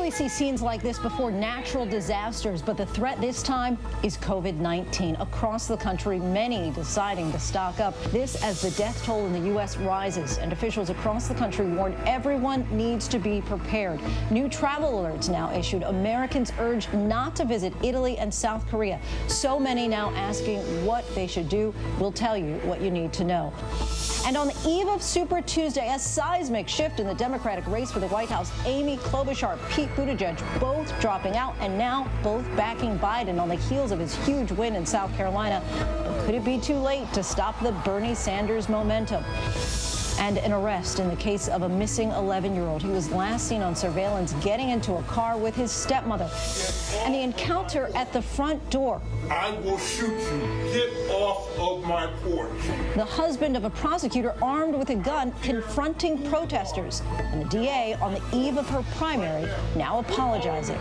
rarely see scenes like this before natural disasters, but the threat this time is COVID-19. Across the country, many deciding to stock up. This as the death toll in the U.S. rises, and officials across the country warn everyone needs to be prepared. New travel alerts now issued. Americans urged not to visit Italy and South Korea. So many now asking what they should do. We'll tell you what you need to know. And on the eve of Super Tuesday, a seismic shift in the Democratic race for the White House. Amy Klobuchar, Pete Buttigieg, both dropping out, and now both backing Biden on the heels of his huge win in South Carolina. But could it be too late to stop the Bernie Sanders momentum? And an arrest in the case of a missing 11-year-old. He was last seen on surveillance getting into a car with his stepmother. And the encounter at the front door. I will shoot you. Get off of my porch. The husband of a prosecutor armed with a gun confronting protesters. And the DA on the eve of her primary now apologizing.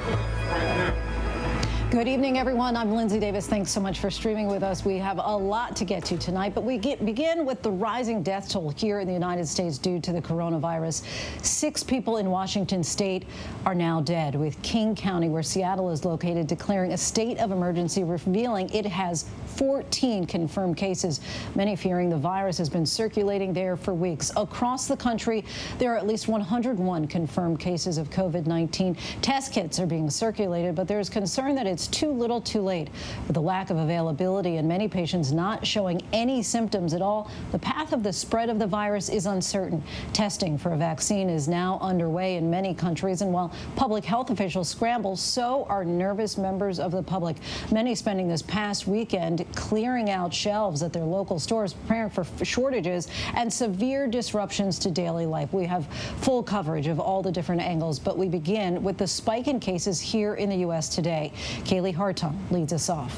Good evening, everyone. I'm Lindsay Davis. Thanks so much for streaming with us. We have a lot to get to tonight, but we begin with the rising death toll here in the United States due to the coronavirus. 6 people in Washington state are now dead, with King County, where Seattle is located, declaring a state of emergency, revealing it has 14 confirmed cases, many fearing the virus has been circulating there for weeks. Across the country, there are at least 101 confirmed cases of COVID-19. Test kits are being circulated, but there's concern that it's too little too late. With the lack of availability and many patients not showing any symptoms at all, the path of the spread of the virus is uncertain. Testing for a vaccine is now underway in many countries, and while public health officials scramble, so are nervous members of the public. Many spending this past weekend clearing out shelves at their local stores, preparing for shortages and severe disruptions to daily life. We have full coverage of all the different angles, but we begin with the spike in cases here in the U.S. today. Kaylee Hartung leads us off.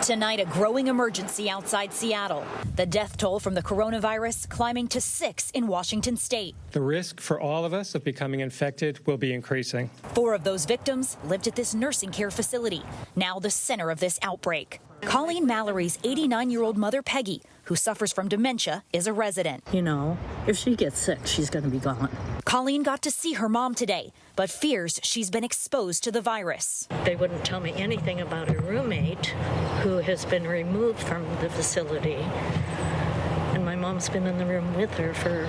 Tonight, a growing emergency outside Seattle. The death toll from the coronavirus climbing to 6 in Washington state. The risk for all of us of becoming infected will be increasing. 4 of those victims lived at this nursing care facility, now the center of this outbreak. Colleen Mallory's 89-year-old mother, Peggy, who suffers from dementia, is a resident. You know, if she gets sick, she's going to be gone. Colleen got to see her mom today, but fears she's been exposed to the virus. They wouldn't tell me anything about a roommate who has been removed from the facility. And my mom's been in the room with her for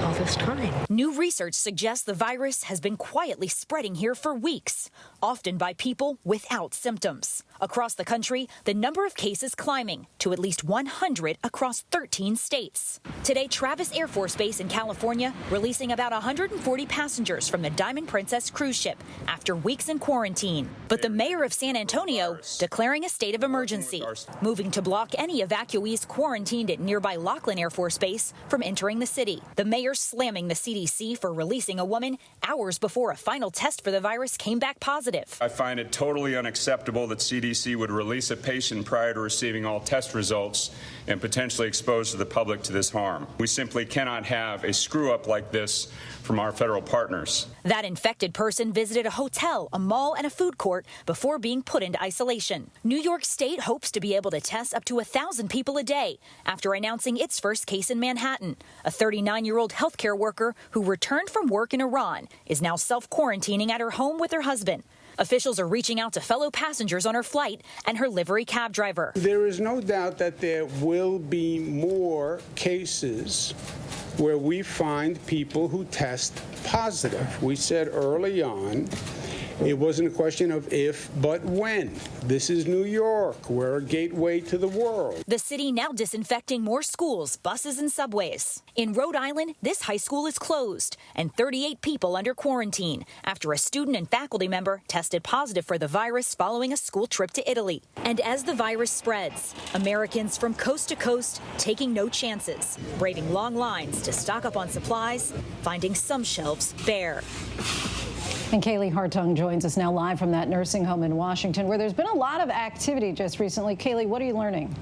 all this time. New research suggests the virus has been quietly spreading here for weeks, often by people without symptoms. Across the country, the number of cases climbing to at least 100 across 13 states. Today, Travis Air Force Base in California releasing about 140 passengers from the Diamond Princess cruise ship after weeks in quarantine. But the mayor of San Antonio declaring a state of emergency, moving to block any evacuees quarantined at nearby Laughlin Air Force Base from entering the city. The mayor slamming the CDC for releasing a woman hours before a final test for the virus came back positive. I find it totally unacceptable that CDC would release a patient prior to receiving all test results and potentially expose the public to this harm. We simply cannot have a screw-up like this from our federal partners. That infected person visited a hotel, a mall, and a food court before being put into isolation. New York State hopes to be able to test up to 1,000 people a day after announcing its first case in Manhattan. A 39-year-old healthcare worker who returned from work in Iran is now self-quarantining at her home with her husband. Officials are reaching out to fellow passengers on her flight and her livery cab driver. There is no doubt that there will be more cases where we find people who test positive. We said early on, it wasn't a question of if, but when. This is New York. We're a gateway to the world. The city now disinfecting more schools, buses, and subways. In Rhode Island, this high school is closed and 38 people under quarantine after a student and faculty member tested positive for the virus following a school trip to Italy. And as the virus spreads, Americans from coast to coast taking no chances, braving long lines to stock up on supplies, finding some shelves bare. And Kaylee Hartung joins us now live from that nursing home in Washington, where there's been a lot of activity just recently. Kaylee, what are you learning?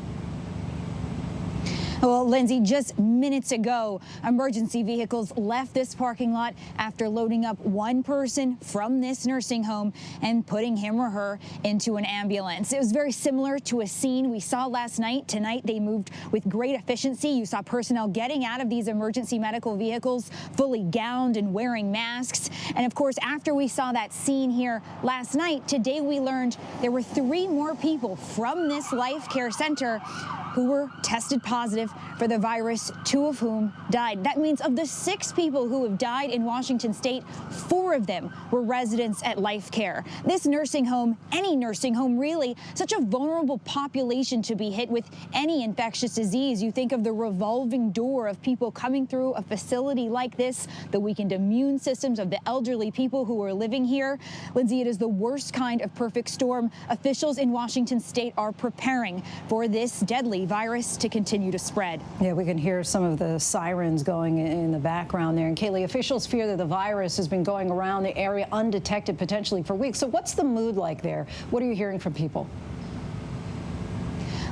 Well, Lindsay, just minutes ago, emergency vehicles left this parking lot after loading up one person from this nursing home and putting him or her into an ambulance. It was very similar to a scene we saw last night. Tonight, they moved with great efficiency. You saw personnel getting out of these emergency medical vehicles fully gowned and wearing masks. And of course, after we saw that scene here last night, today we learned there were 3 more people from this Life Care Center who were tested positive for the virus, 2 of whom died. That means of the 6 people who have died in Washington state, 4 of them were residents at Life Care. This nursing home, any nursing home really, such a vulnerable population to be hit with any infectious disease. You think of the revolving door of people coming through a facility like this, the weakened immune systems of the elderly people who are living here. Lindsay, it is the worst kind of perfect storm. Officials in Washington state are preparing for this deadly virus to continue to spread. Yeah, we can hear some of the sirens going in the background there. And Kaylee, officials fear that the virus has been going around the area undetected potentially for weeks. So what's the mood like there? What are you hearing from people?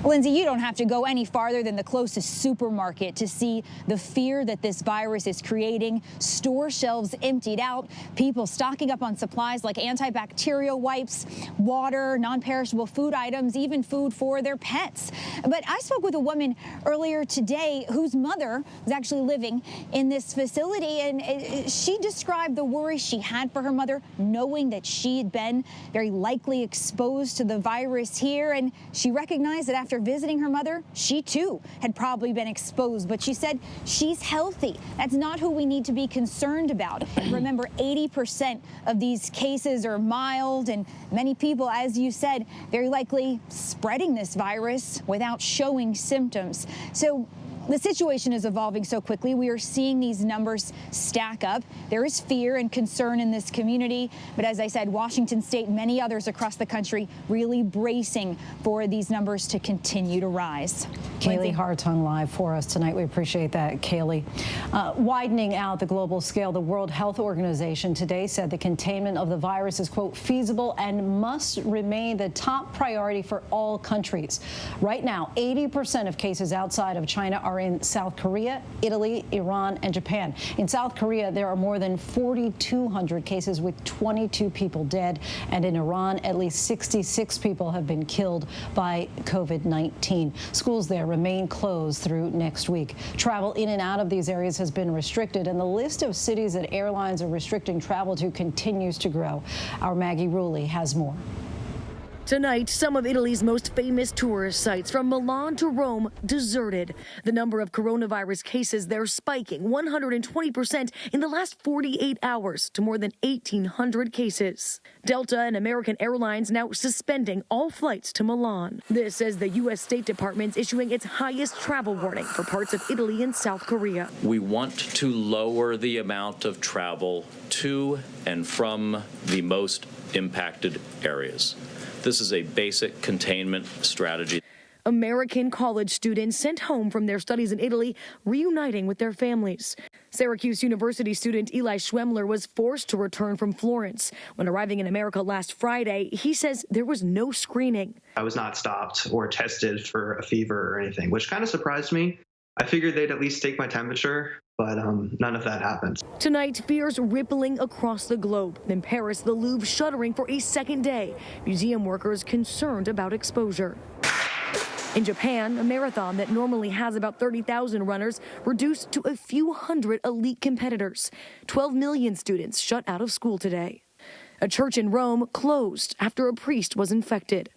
Lindsay, you don't have to go any farther than the closest supermarket to see the fear that this virus is creating. Store shelves emptied out, people stocking up on supplies like antibacterial wipes, water, non-perishable food items, even food for their pets. But I spoke with a woman earlier today whose mother was actually living in this facility, and she described the worry she had for her mother, knowing that she had been very likely exposed to the virus here, and she recognized that after visiting her mother, she too had probably been exposed, but she said she's healthy. That's not who we need to be concerned about. Remember, 80% of these cases are mild, and many people, as you said, very likely spreading this virus without showing symptoms. So the situation is evolving so quickly. We are seeing these numbers stack up. There is fear and concern in this community. But as I said, Washington state and many others across the country really bracing for these numbers to continue to rise. Kaylee Hartung live for us tonight. We appreciate that, Kaylee. Widening out the global scale, the World Health Organization today said the containment of the virus is, quote, feasible and must remain the top priority for all countries. Right now, 80% of cases outside of China are in South Korea, Italy, Iran, and Japan. In South Korea, there are more than 4,200 cases with 22 people dead. And in Iran, at least 66 people have been killed by COVID-19. Schools there remain closed through next week. Travel in and out of these areas has been restricted, and the list of cities that airlines are restricting travel to continues to grow. Our Maggie Rulli has more. Tonight, some of Italy's most famous tourist sites, from Milan to Rome, deserted. The number of coronavirus cases there spiking 120% in the last 48 hours to more than 1,800 cases. Delta and American Airlines now suspending all flights to Milan. This as the U.S. State Department's issuing its highest travel warning for parts of Italy and South Korea. We want to lower the amount of travel to and from the most impacted areas. This is a basic containment strategy. American college students sent home from their studies in Italy, reuniting with their families. Syracuse University student Eli Schwemmler was forced to return from Florence. When arriving in America last Friday, he says there was no screening. I was not stopped or tested for a fever or anything, which kind of surprised me. I figured they'd at least take my temperature, but none of that happened. Tonight, fears rippling across the globe. In Paris, the Louvre shuttering for a second day. Museum workers concerned about exposure. In Japan, a marathon that normally has about 30,000 runners reduced to a few hundred elite competitors. 12 million students shut out of school today. A church in Rome closed after a priest was infected.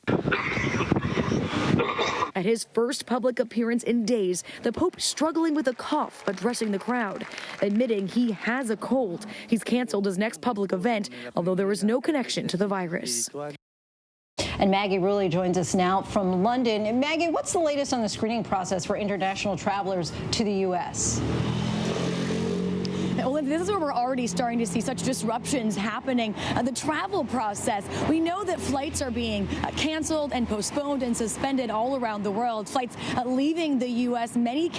At his first public appearance in days, the Pope struggling with a cough, addressing the crowd. Admitting he has a cold, he's canceled his next public event, although there is no connection to the virus. And Maggie Rulli joins us now from London. And Maggie, what's the latest on the screening process for international travelers to the U.S.? Well, Lindsay, this is where we're already starting to see such disruptions happening. The travel process. We know that flights are being canceled and postponed and suspended all around the world. Flights leaving the U.S. Many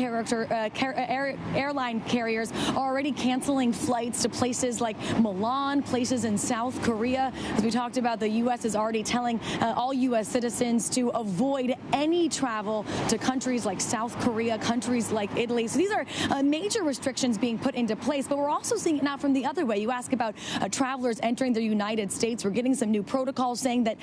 airline carriers are already canceling flights to places like Milan, places in South Korea. As we talked about, the U.S. is already telling all U.S. citizens to avoid any travel to countries like South Korea, countries like Italy. So these are major restrictions being put into place, but we're also seeing it now from the other way. You ask about travelers entering the United States. We're getting some new protocols saying that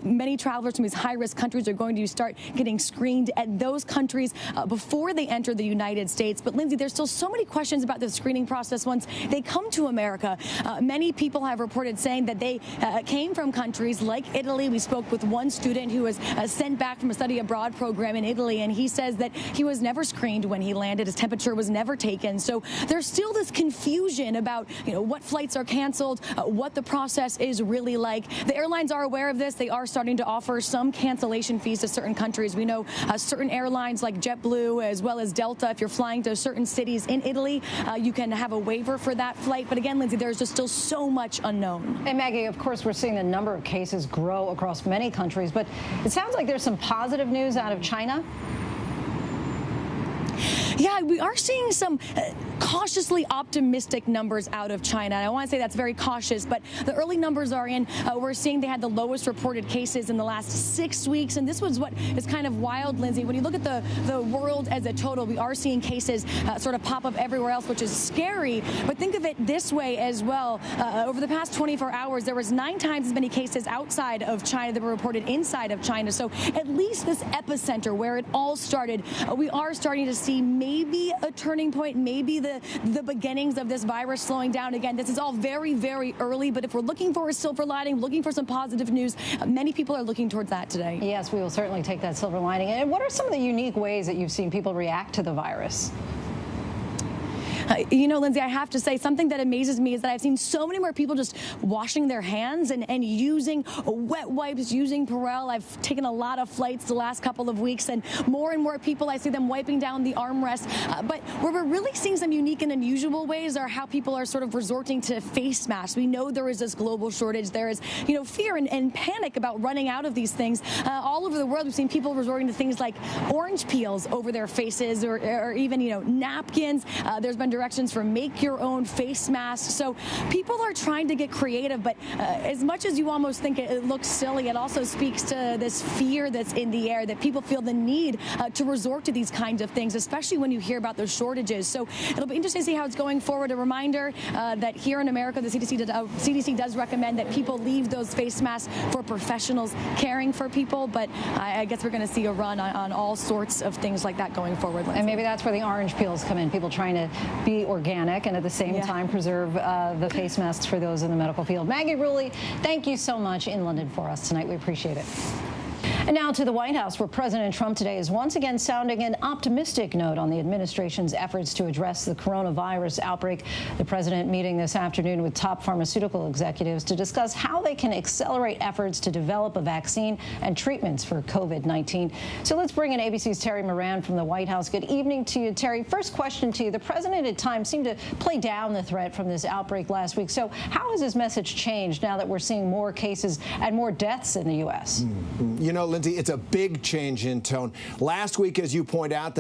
many travelers from these high-risk countries are going to start getting screened at those countries before they enter the United States. But Lindsay, there's still so many questions about the screening process once they come to America. Many people have reported saying that they came from countries like Italy. We spoke with one student who was sent back from a study abroad program in Italy, and he says that he was never screened when he landed. His temperature was never taken. So there's still this confusion about, what flights are canceled, what the process is really like. The airlines are aware of this. They are starting to offer some cancellation fees to certain countries. We know certain airlines like JetBlue as well as Delta, if you're flying to certain cities in Italy, you can have a waiver for that flight. But again, Lindsay, there's just still so much unknown. And Maggie, of course, we're seeing the number of cases grow across many countries, but it sounds like there's some positive news out of China. Yeah, we are seeing some cautiously optimistic numbers out of China. And I want to say that's very cautious, but the early numbers are in. We're seeing they had the lowest reported cases in the last 6 weeks. And this was what is kind of wild, Lindsay. When you look at the world as a total, we are seeing cases sort of pop up everywhere else, which is scary. But think of it this way as well. Over the past 24 hours, there was 9 times as many cases outside of China that were reported inside of China. So at least this epicenter where it all started, we are starting to see maybe a turning point, maybe the beginnings of this virus slowing down. Again, this is all very, very early, but if we're looking for a silver lining, looking for some positive news, many people are looking towards that today. Yes, we will certainly take that silver lining. And what are some of the unique ways that you've seen people react to the virus? Lindsay, I have to say something that amazes me is that I've seen so many more people just washing their hands and using wet wipes, using Perel. I've taken a lot of flights the last couple of weeks, and more people, I see them wiping down the armrest. But where we're really seeing some unique and unusual ways are how people are sort of resorting to face masks. We know there is this global shortage. There is, fear and panic about running out of these things. All over the world, we've seen people resorting to things like orange peels over their faces or even, napkins. There's been directions for make your own face masks. So people are trying to get creative, but as much as you almost think it looks silly, it also speaks to this fear that's in the air, that people feel the need to resort to these kinds of things, especially when you hear about those shortages. So it'll be interesting to see how it's going forward. A reminder that here in America, the CDC does recommend that people leave those face masks for professionals caring for people, but I guess we're going to see a run on all sorts of things like that going forward. And maybe that's where the orange peels come in, people trying to be organic and at the same time preserve the face masks for those in the medical field. Maggie Rulli, thank you so much in London for us tonight. We appreciate it. And now to the White House, where President Trump today is once again sounding an optimistic note on the administration's efforts to address the coronavirus outbreak. The president meeting this afternoon with top pharmaceutical executives to discuss how they can accelerate efforts to develop a vaccine and treatments for COVID-19. So let's bring in ABC's Terry Moran from the White House. Good evening to you, Terry. First question to you. The president at times seemed to play down the threat from this outbreak last week. So how has his message changed now that we're seeing more cases and more deaths in the U.S.? Lindsay, it's a big change in tone. Last week, as you point out,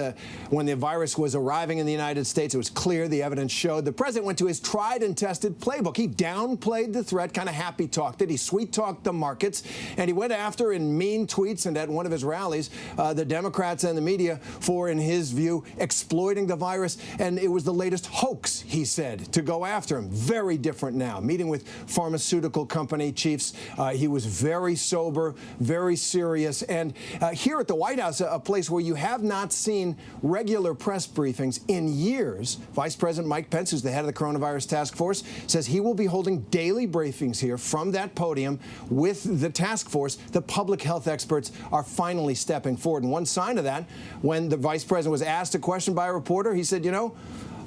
when the virus was arriving in the United States, it was clear, the evidence showed, the president went to his tried and tested playbook. He downplayed the threat, kind of happy-talked it. He sweet-talked the markets, and he went after, in mean tweets and at one of his rallies, the Democrats and the media for, in his view, exploiting the virus. And it was the latest hoax, he said, to go after him. Very different now. Meeting with pharmaceutical company chiefs, he was very sober, very serious. And here at the White House, a place where you have not seen regular press briefings in years, Vice President Mike Pence, who's the head of the coronavirus task force, says he will be holding daily briefings here from that podium with the task force. The public health experts are finally stepping forward. And one sign of that, when the vice president was asked a question by a reporter, he said,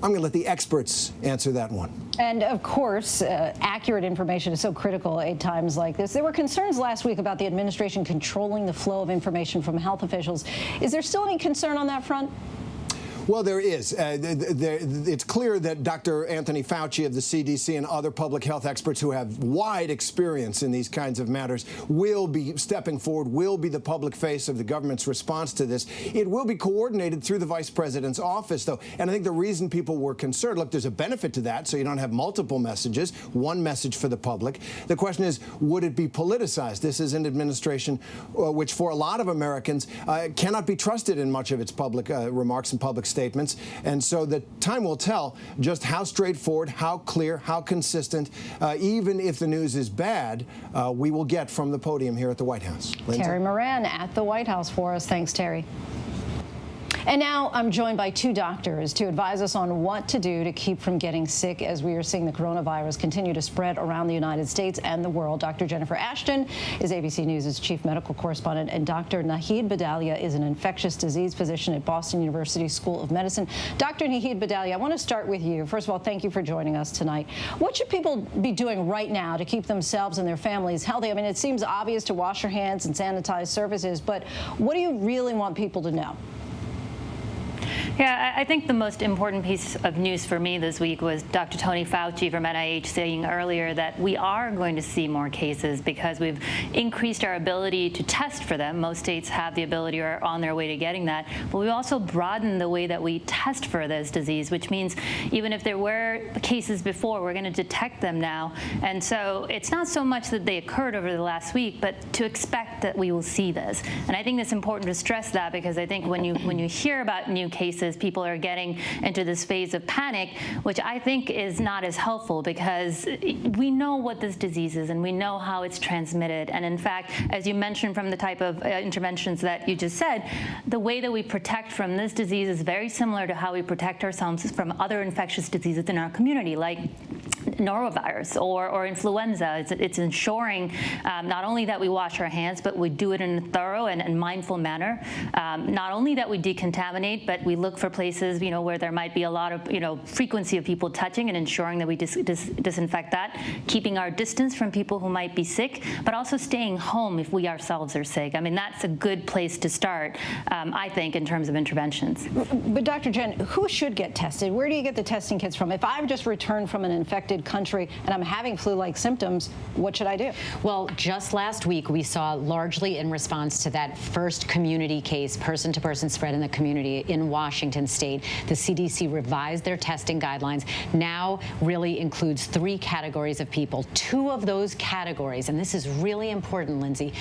I'm going to let the experts answer that one. And of course, accurate information is so critical at times like this. There were concerns last week about the administration controlling the flow of information from health officials. Is there still any concern on that front? Well, there is. It's clear that Dr. Anthony Fauci of the CDC and other public health experts who have wide experience in these kinds of matters will be stepping forward, will be the public face of the government's response to this. It will be coordinated through the vice president's office, though. And I think the reason people were concerned, look, there's a benefit to that, so you don't have multiple messages, one message for the public. The question is, would it be politicized? This is an administration which, for a lot of Americans, cannot be trusted in much of its public remarks and public statements. And so the time will tell just how straightforward, how clear, how consistent, even if the news is bad, we will get from the podium here at the White House. Lindsay? Terry Moran at the White House for us. Thanks, Terry. And now I'm joined by two doctors to advise us on what to do to keep from getting sick as we are seeing the coronavirus continue to spread around the United States and the world. Dr. Jennifer Ashton is ABC News' chief medical correspondent, and Dr. Nahid Badalia is an infectious disease physician at Boston University School of Medicine. Dr. Nahid Badalia, I want to start with you. First of all, thank you for joining us tonight. What should people be doing right now to keep themselves and their families healthy? I mean, it seems obvious to wash your hands and sanitize surfaces, but what do you really want people to know? Yeah, I think the most important piece of news for me this week was Dr. Tony Fauci from NIH saying earlier that we are going to see more cases because we've increased our ability to test for them. Most states have the ability or are on their way to getting that. But we also broadened the way that we test for this disease, which means even if there were cases before, we're going to detect them now. And so it's not so much that they occurred over the last week, but to expect that we will see this. And I think it's important to stress that because I think when you hear about new cases, people are getting into this phase of panic, which I think is not as helpful because we know what this disease is and we know how it's transmitted. And in fact, as you mentioned from the type of interventions that you just said, the way that we protect from this disease is very similar to how we protect ourselves from other infectious diseases in our community, like norovirus or influenza. It's ensuring not only that we wash our hands, but we do it in a thorough and mindful manner. Not only that we decontaminate, but we look for places, where there might be a lot of, frequency of people touching and ensuring that we disinfect that, keeping our distance from people who might be sick, but also staying home if we ourselves are sick. I mean, that's a good place to start, I think, in terms of interventions. But Dr. Jen, who should get tested? Where do you get the testing kits from? If I've just returned from an infected country and I'm having flu-like symptoms, what should I do? Well, just last week, we saw largely in response to that first community case, person-to-person spread in the community in Washington State, the CDC revised their testing guidelines, now really includes 3 categories of people. 2 of those categories, and this is really important, Lindsay,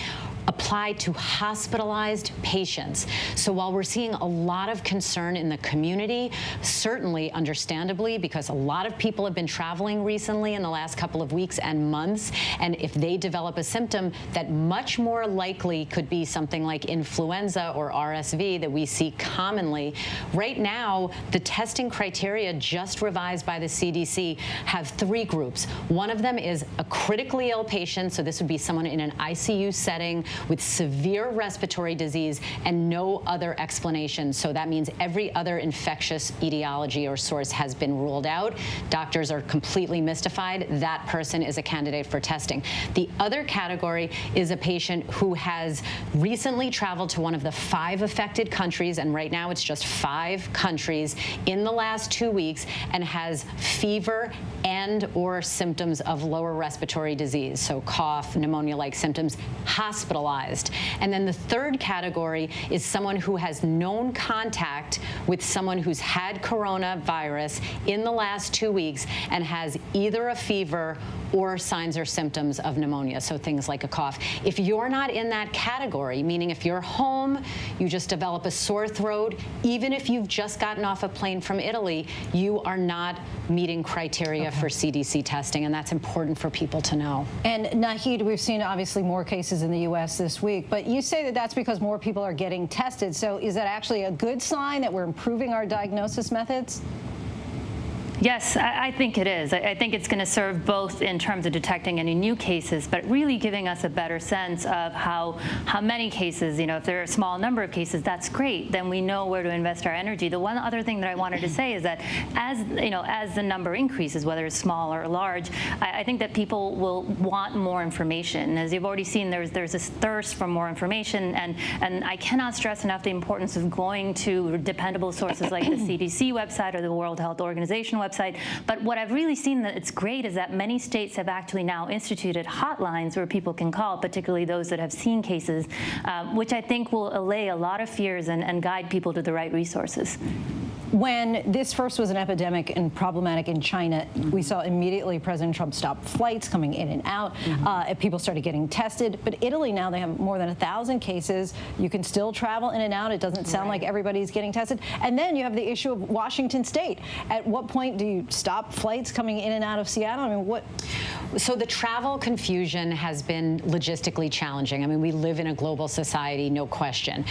apply to hospitalized patients. So while we're seeing a lot of concern in the community, certainly understandably, because a lot of people have been traveling recently in the last couple of weeks and months, and if they develop a symptom that much more likely could be something like influenza or RSV that we see commonly, right now the testing criteria just revised by the CDC have 3 groups. One of them is a critically ill patient, so this would be someone in an ICU setting with severe respiratory disease and no other explanation. So that means every other infectious etiology or source has been ruled out. Doctors are completely mystified. That person is a candidate for testing. The other category is a patient who has recently traveled to one of the 5 affected countries, and right now it's just 5 countries in the last 2 weeks, and has fever and or symptoms of lower respiratory disease, so cough, pneumonia-like symptoms, hospitalized. And then the third category is someone who has known contact with someone who's had coronavirus in the last 2 weeks and has either a fever or signs or symptoms of pneumonia, so things like a cough. If you're not in that category, meaning if you're home, you just develop a sore throat, even if you've just gotten off a plane from Italy, you are not meeting criteria for CDC testing, and that's important for people to know. And Nahid, we've seen obviously more cases in the U.S. this week, but you say that that's because more people are getting tested. So is that actually a good sign that we're improving our diagnosis methods? Yes, I think it is. I think it's going to serve both in terms of detecting any new cases, but really giving us a better sense of how many cases, if there are a small number of cases, that's great. Then we know where to invest our energy. The one other thing that I wanted to say is that as the number increases, whether it's small or large, I think that people will want more information. As you've already seen, there's this thirst for more information, and I cannot stress enough the importance of going to dependable sources like the CDC website or the World Health Organization website. But what I've really seen that it's great is that many states have actually now instituted hotlines where people can call, particularly those that have seen cases, which I think will allay a lot of fears and guide people to the right resources. When this first was an epidemic and problematic in China, we saw immediately President Trump stop flights coming in and out. People started getting tested. But Italy now, they have more than 1,000 cases. You can still travel in and out. It doesn't sound like everybody's getting tested. And then you have the issue of Washington State. At what point do you stop flights coming in and out of Seattle? I mean, what? So the travel confusion has been logistically challenging. I mean, we live in a global society, no question.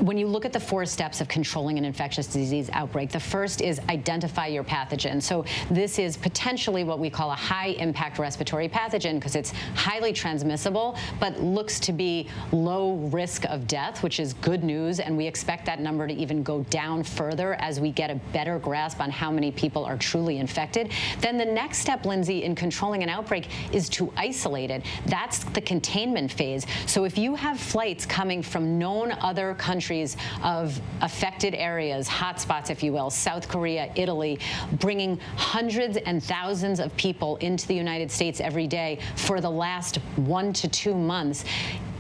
When you look at the 4 steps of controlling an infectious disease outbreak, the first is identify your pathogen. So this is potentially what we call a high impact respiratory pathogen because it's highly transmissible, but looks to be low risk of death, which is good news. And we expect that number to even go down further as we get a better grasp on how many people are truly infected. Then the next step, Lindsay, in controlling an outbreak is to isolate it. That's the containment phase. So if you have flights coming from known other countries of affected areas, hotspots, if you will, South Korea, Italy, bringing hundreds and thousands of people into the United States every day for the last 1 to 2 months,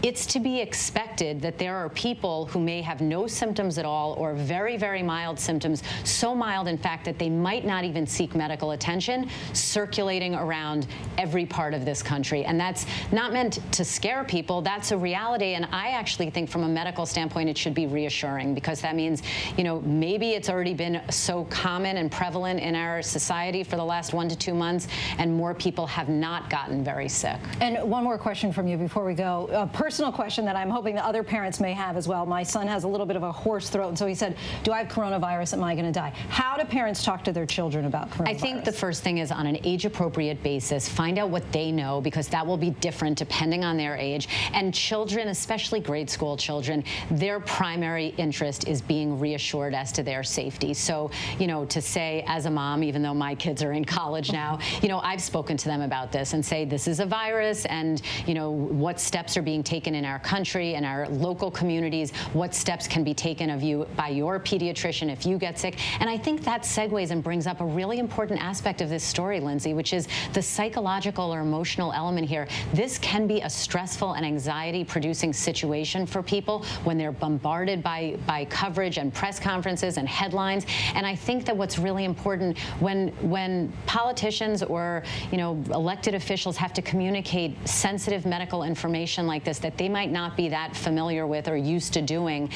it's to be expected that there are people who may have no symptoms at all or very, very mild symptoms, so mild, in fact, that they might not even seek medical attention, circulating around every part of this country. And that's not meant to scare people. That's a reality. And I actually think from a medical standpoint, it should be reassuring because that means, maybe it's already been so common and prevalent in our society for the last 1 to 2 months, and more people have not gotten very sick. And one more question from you before we go. Personal question that I'm hoping that other parents may have as well. My son has a little bit of a hoarse throat, and so he said, do I have coronavirus? Am I going to die? How do parents talk to their children about coronavirus? I think the first thing is on an age-appropriate basis, find out what they know because that will be different depending on their age. And children, especially grade school children, their primary interest is being reassured as to their safety. So, to say as a mom, even though my kids are in college now, I've spoken to them about this and say this is a virus and, what steps are being taken in our country and our local communities, what steps can be taken of you by your pediatrician if you get sick. And I think that segues and brings up a really important aspect of this story, Lindsay, which is the psychological or emotional element here. This can be a stressful and anxiety-producing situation for people when they're bombarded by coverage and press conferences and headlines. And I think that what's really important when politicians or elected officials have to communicate sensitive medical information like this that they might not be that familiar with or used to doing,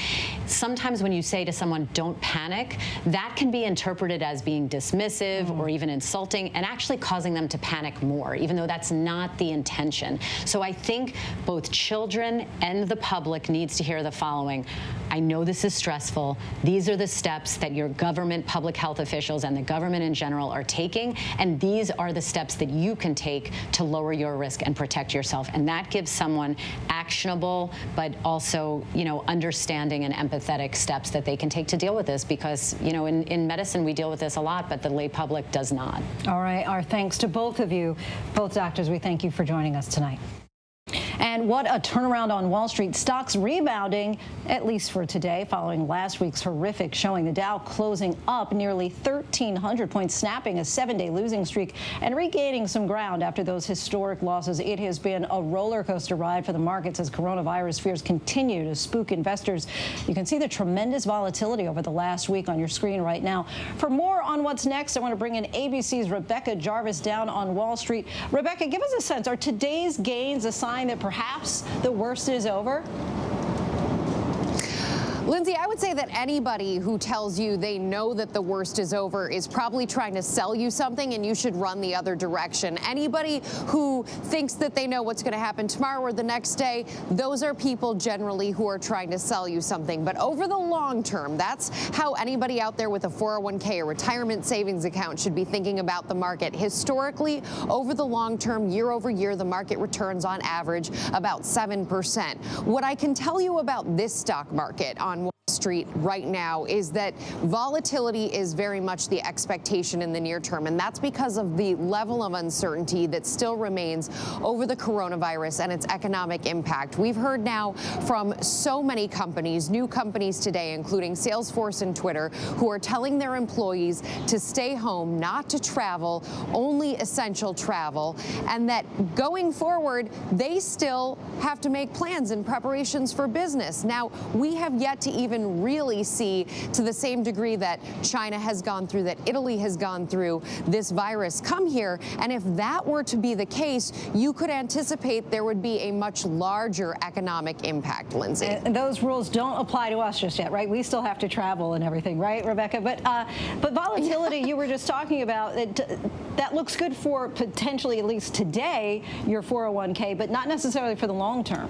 sometimes when you say to someone, don't panic, that can be interpreted as being dismissive or even insulting and actually causing them to panic more, even though that's not the intention. So I think both children and the public needs to hear the following. I know this is stressful. These are the steps that your government, public health officials, and the government in general are taking, and these are the steps that you can take to lower your risk and protect yourself. And that gives someone actionable, but also, understanding and empathetic steps that they can take to deal with this because, in medicine, we deal with this a lot, but the lay public does not. All right. Our thanks to both of you, both doctors. We thank you for joining us tonight. And what a turnaround on Wall Street. Stocks rebounding, at least for today, following last week's horrific showing. The Dow closing up nearly 1,300 points, snapping a 7-day losing streak and regaining some ground after those historic losses. It has been a roller coaster ride for the markets as coronavirus fears continue to spook investors. You can see the tremendous volatility over the last week on your screen right now. For more on what's next, I want to bring in ABC's Rebecca Jarvis down on Wall Street. Rebecca, give us a sense. Are today's gains a sign that perhaps the worst is over? Lindsay, I would say that anybody who tells you they know that the worst is over is probably trying to sell you something, and you should run the other direction. Anybody who thinks that they know what's going to happen tomorrow or the next day, those are people generally who are trying to sell you something. But over the long term, that's how anybody out there with a 401k or retirement savings account should be thinking about the market. Historically, over the long term, year over year, the market returns on average about 7%. What I can tell you about this stock market on Wall Street right now is that volatility is very much the expectation in the near term, and that's because of the level of uncertainty that still remains over the coronavirus and its economic impact. We've heard now from so many companies, new companies today, including Salesforce and Twitter, who are telling their employees to stay home, not to travel, only essential travel, and that going forward, they still have to make plans and preparations for business. Now, we have yet to even really see, to the same degree that China has gone through, that Italy has gone through, this virus come here. And if that were to be the case, you could anticipate there would be a much larger economic impact, Lindsay. And those rules don't apply to us just yet, right? We still have to travel and everything, right, Rebecca? But volatility, you were just talking about, that looks good for potentially, at least today, your 401k, but not necessarily for the long term.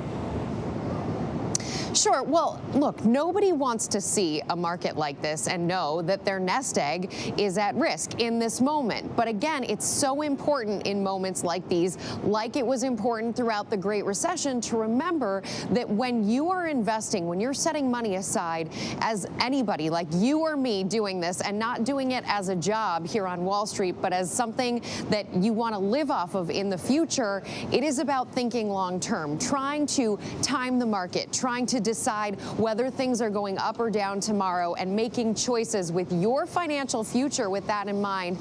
Sure. Well, look, nobody wants to see a market like this and know that their nest egg is at risk in this moment. But again, it's so important in moments like these, like it was important throughout the Great Recession, to remember that when you are investing, when you're setting money aside, as anybody like you or me doing this, and not doing it as a job here on Wall Street, but as something that you want to live off of in the future, it is about thinking long term, trying to time the market, trying to decide whether things are going up or down tomorrow, and making choices with your financial future with that in mind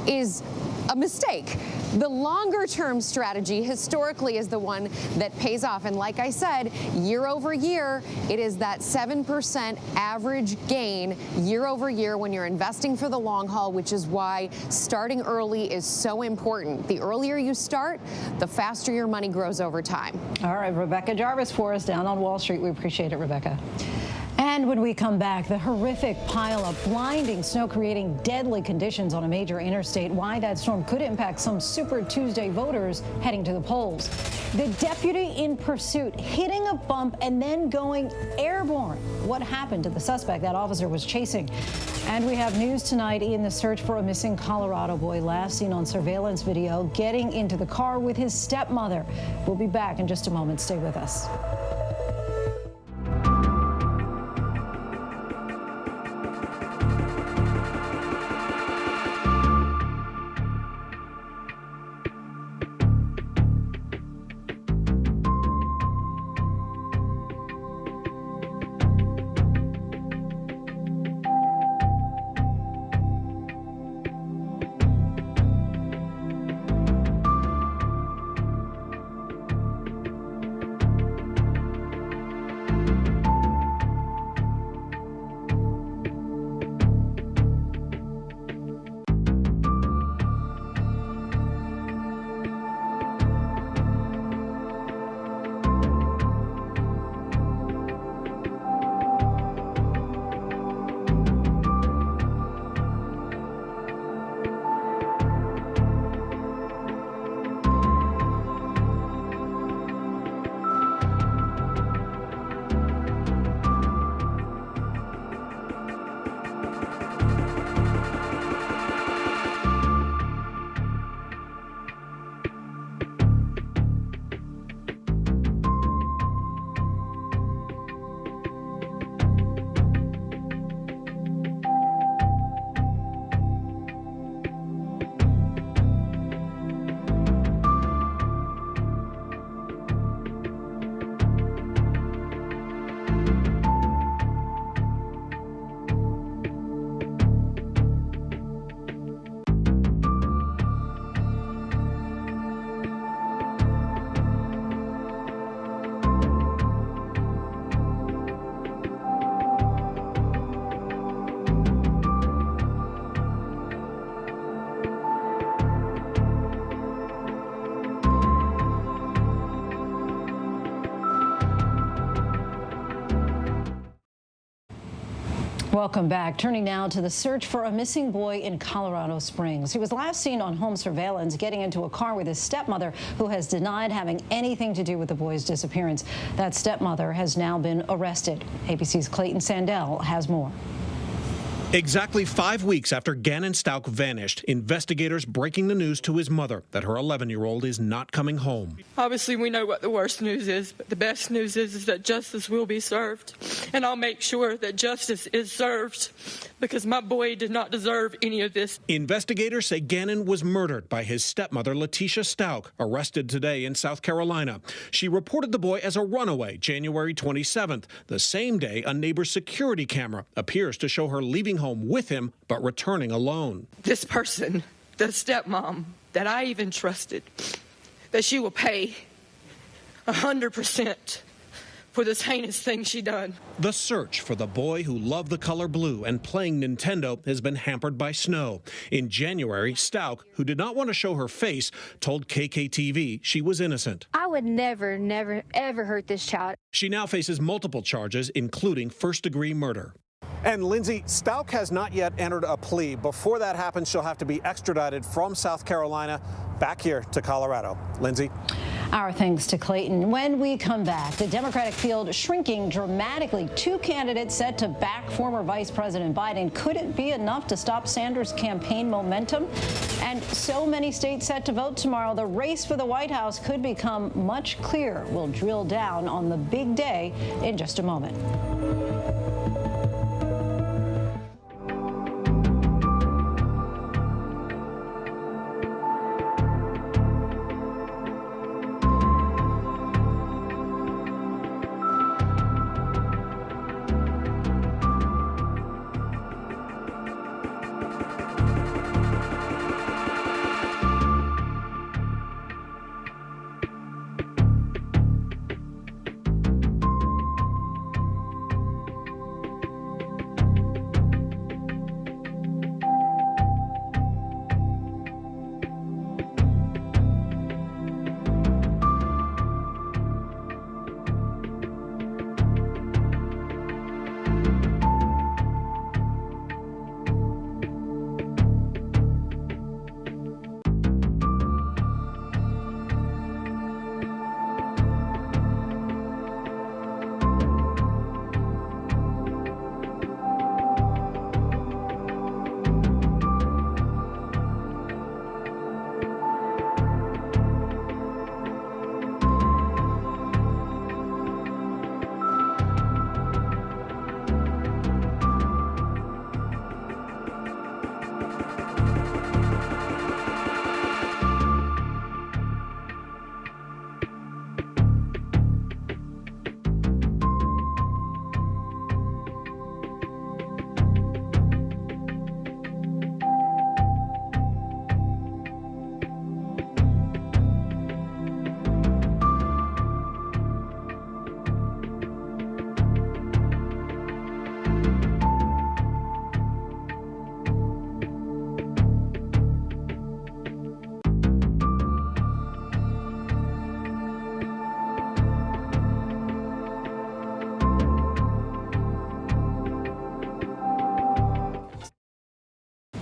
is a mistake. The longer term strategy historically is the one that pays off. And like I said, year over year, it is that 7% average gain year over year when you're investing for the long haul, which is why starting early is so important. The earlier you start, the faster your money grows over time. All right, Rebecca Jarvis for us down on Wall Street. We appreciate it, Rebecca. And when we come back, the horrific pileup, blinding snow creating deadly conditions on a major interstate. Why that storm could impact some Super Tuesday voters heading to the polls. The deputy in pursuit hitting a bump and then going airborne. What happened to the suspect that officer was chasing? And we have news tonight in the search for a missing Colorado boy last seen on surveillance video getting into the car with his stepmother. We'll be back in just a moment. Stay with us. Welcome back. Turning now to the search for a missing boy in Colorado Springs. He was last seen on home surveillance getting into a car with his stepmother, who has denied having anything to do with the boy's disappearance. That stepmother has now been arrested. ABC's Clayton Sandell has more. Exactly 5 weeks after Gannon Stauch vanished, investigators breaking the news to his mother that her 11-year-old is not coming home. Obviously, we know what the worst news is, but the best news is that justice will be served. And I'll make sure that justice is served because my boy did not deserve any of this. Investigators say Gannon was murdered by his stepmother, Letitia Stauch, arrested today in South Carolina. She reported the boy as a runaway January 27th. The same day, a neighbor's security camera appears to show her leaving home with him, but returning alone. This person, the stepmom that I even trusted, that she will pay 100% for this heinous thing she done. The search for the boy who loved the color blue and playing Nintendo has been hampered by snow. In January, Stauch, who did not want to show her face, told KKTV she was innocent. I would never, ever hurt this child. She now faces multiple charges, including first-degree murder. And Lindsay, Stauch has not yet entered a plea. Before that happens, she'll have to be extradited from South Carolina back here to Colorado. Lindsay? Our thanks to Clayton. When we come back, the Democratic field shrinking dramatically. 2 candidates set to back former Vice President Biden. Could it be enough to stop Sanders' campaign momentum? And so many states set to vote tomorrow. The race for the White House could become much clearer. We'll drill down on the big day in just a moment.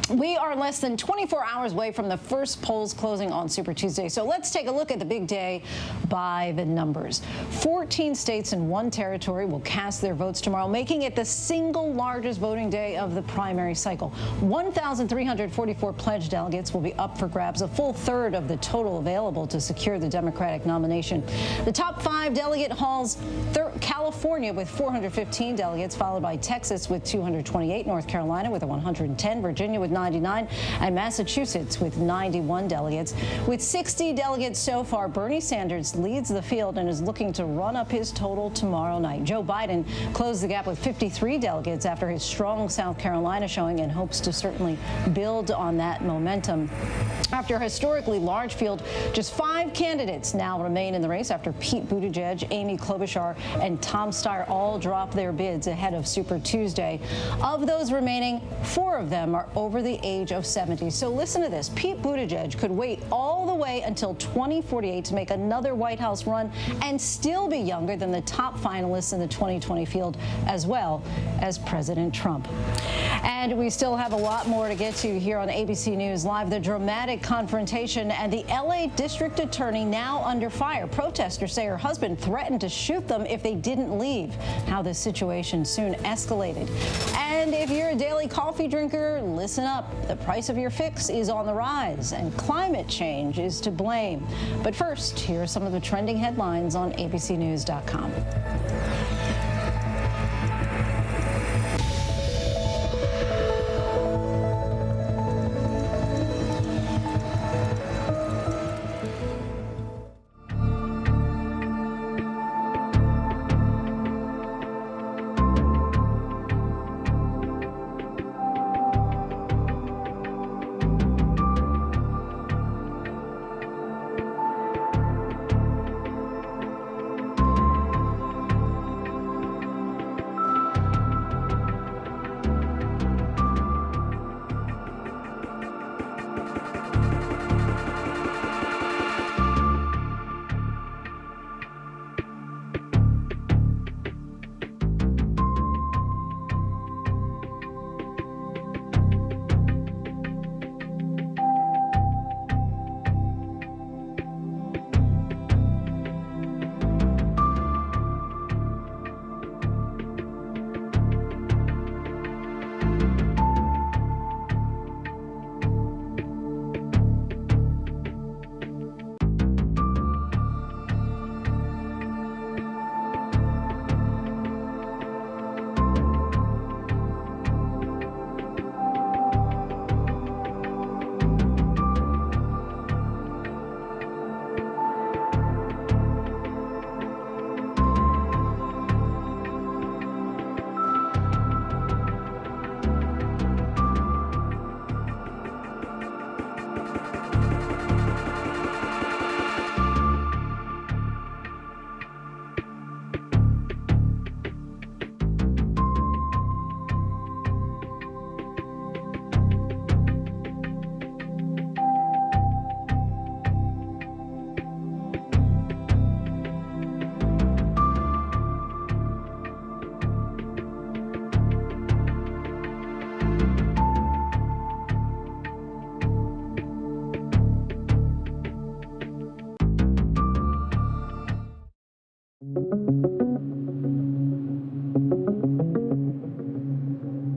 We are less than 24 hours away from the first polls closing on Super Tuesday. So let's take a look at the big day by the numbers. 14 states and 1 territory will cast their votes tomorrow, making it the single largest voting day of the primary cycle. 1,344 pledged delegates will be up for grabs, a full third of the total available to secure the Democratic nomination. The top 5 delegate hauls: California with 415 delegates, followed by Texas with 228, North Carolina with 110, Virginia with 99, and Massachusetts with 91 delegates. With 60 delegates so far, Bernie Sanders leads the field and is looking to run up his total tomorrow night. Joe Biden closed the gap with 53 delegates after his strong South Carolina showing and hopes to certainly build on that momentum. After a historically large field, just 5 candidates now remain in the race after Pete Buttigieg, Amy Klobuchar, and Tom Steyer all dropped their bids ahead of Super Tuesday. Of those remaining, 4 of them are over the age of 70. So listen to this. Pete Buttigieg could wait all the way until 2048 to make another White White House run and still be younger than the top finalists in the 2020 field, as well as President Trump. And we still have a lot more to get to here on ABC News Live. The dramatic confrontation and the LA district attorney now under fire. Protesters say her husband threatened to shoot them if they didn't leave. How this situation soon escalated. And if you're a daily coffee drinker, listen up. The price of your fix is on the rise, and climate change is to blame. But first, here are some of the trending headlines on abcnews.com.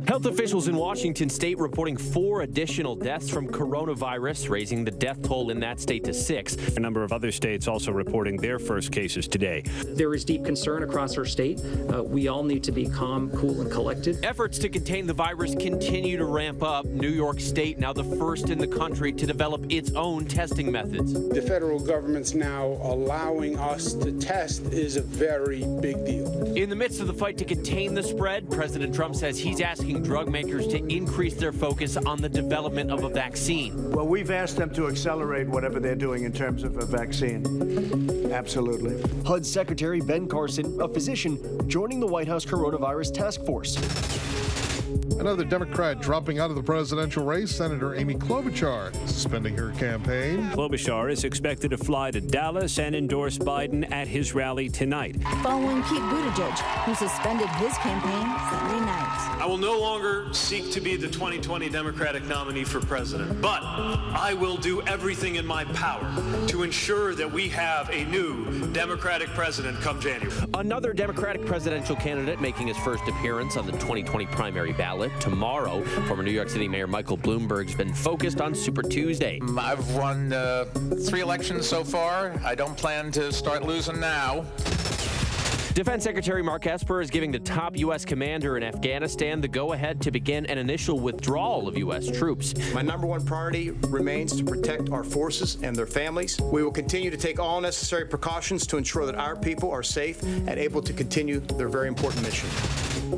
Health officials in Washington state reporting 4 additional deaths from coronavirus, raising the death toll in that state to 6. A number of other states also reporting their first cases today. There is deep concern across our state. We all need to be calm, cool, and collected. Efforts to contain the virus continue to ramp up. New York State now the first in the country to develop its own testing methods. The federal government's now allowing us to test is a very big deal. In the midst of the fight to contain the spread, President Trump says he's asking drug makers to increase their focus on the development of a vaccine. Well, we've asked them to accelerate whatever they're doing in terms of a vaccine. Absolutely. HUD Secretary Ben Carson, a physician, joining the White House coronavirus task force. Another Democrat dropping out of the presidential race, Senator Amy Klobuchar, suspending her campaign. Klobuchar is expected to fly to Dallas and endorse Biden at his rally tonight. Following Pete Buttigieg, who suspended his campaign Sunday night. I will no longer seek to be the 2020 Democratic nominee for president, but I will do everything in my power to ensure that we have a new Democratic president come January. Another Democratic presidential candidate making his first appearance on the 2020 primary ballot tomorrow. Former New York City Mayor Michael Bloomberg's been focused on Super Tuesday. I've won 3 elections so far. I don't plan to start losing now. Defense Secretary Mark Esper is giving the top U.S. commander in Afghanistan the go-ahead to begin an initial withdrawal of U.S. troops. My number one priority remains to protect our forces and their families. We will continue to take all necessary precautions to ensure that our people are safe and able to continue their very important mission.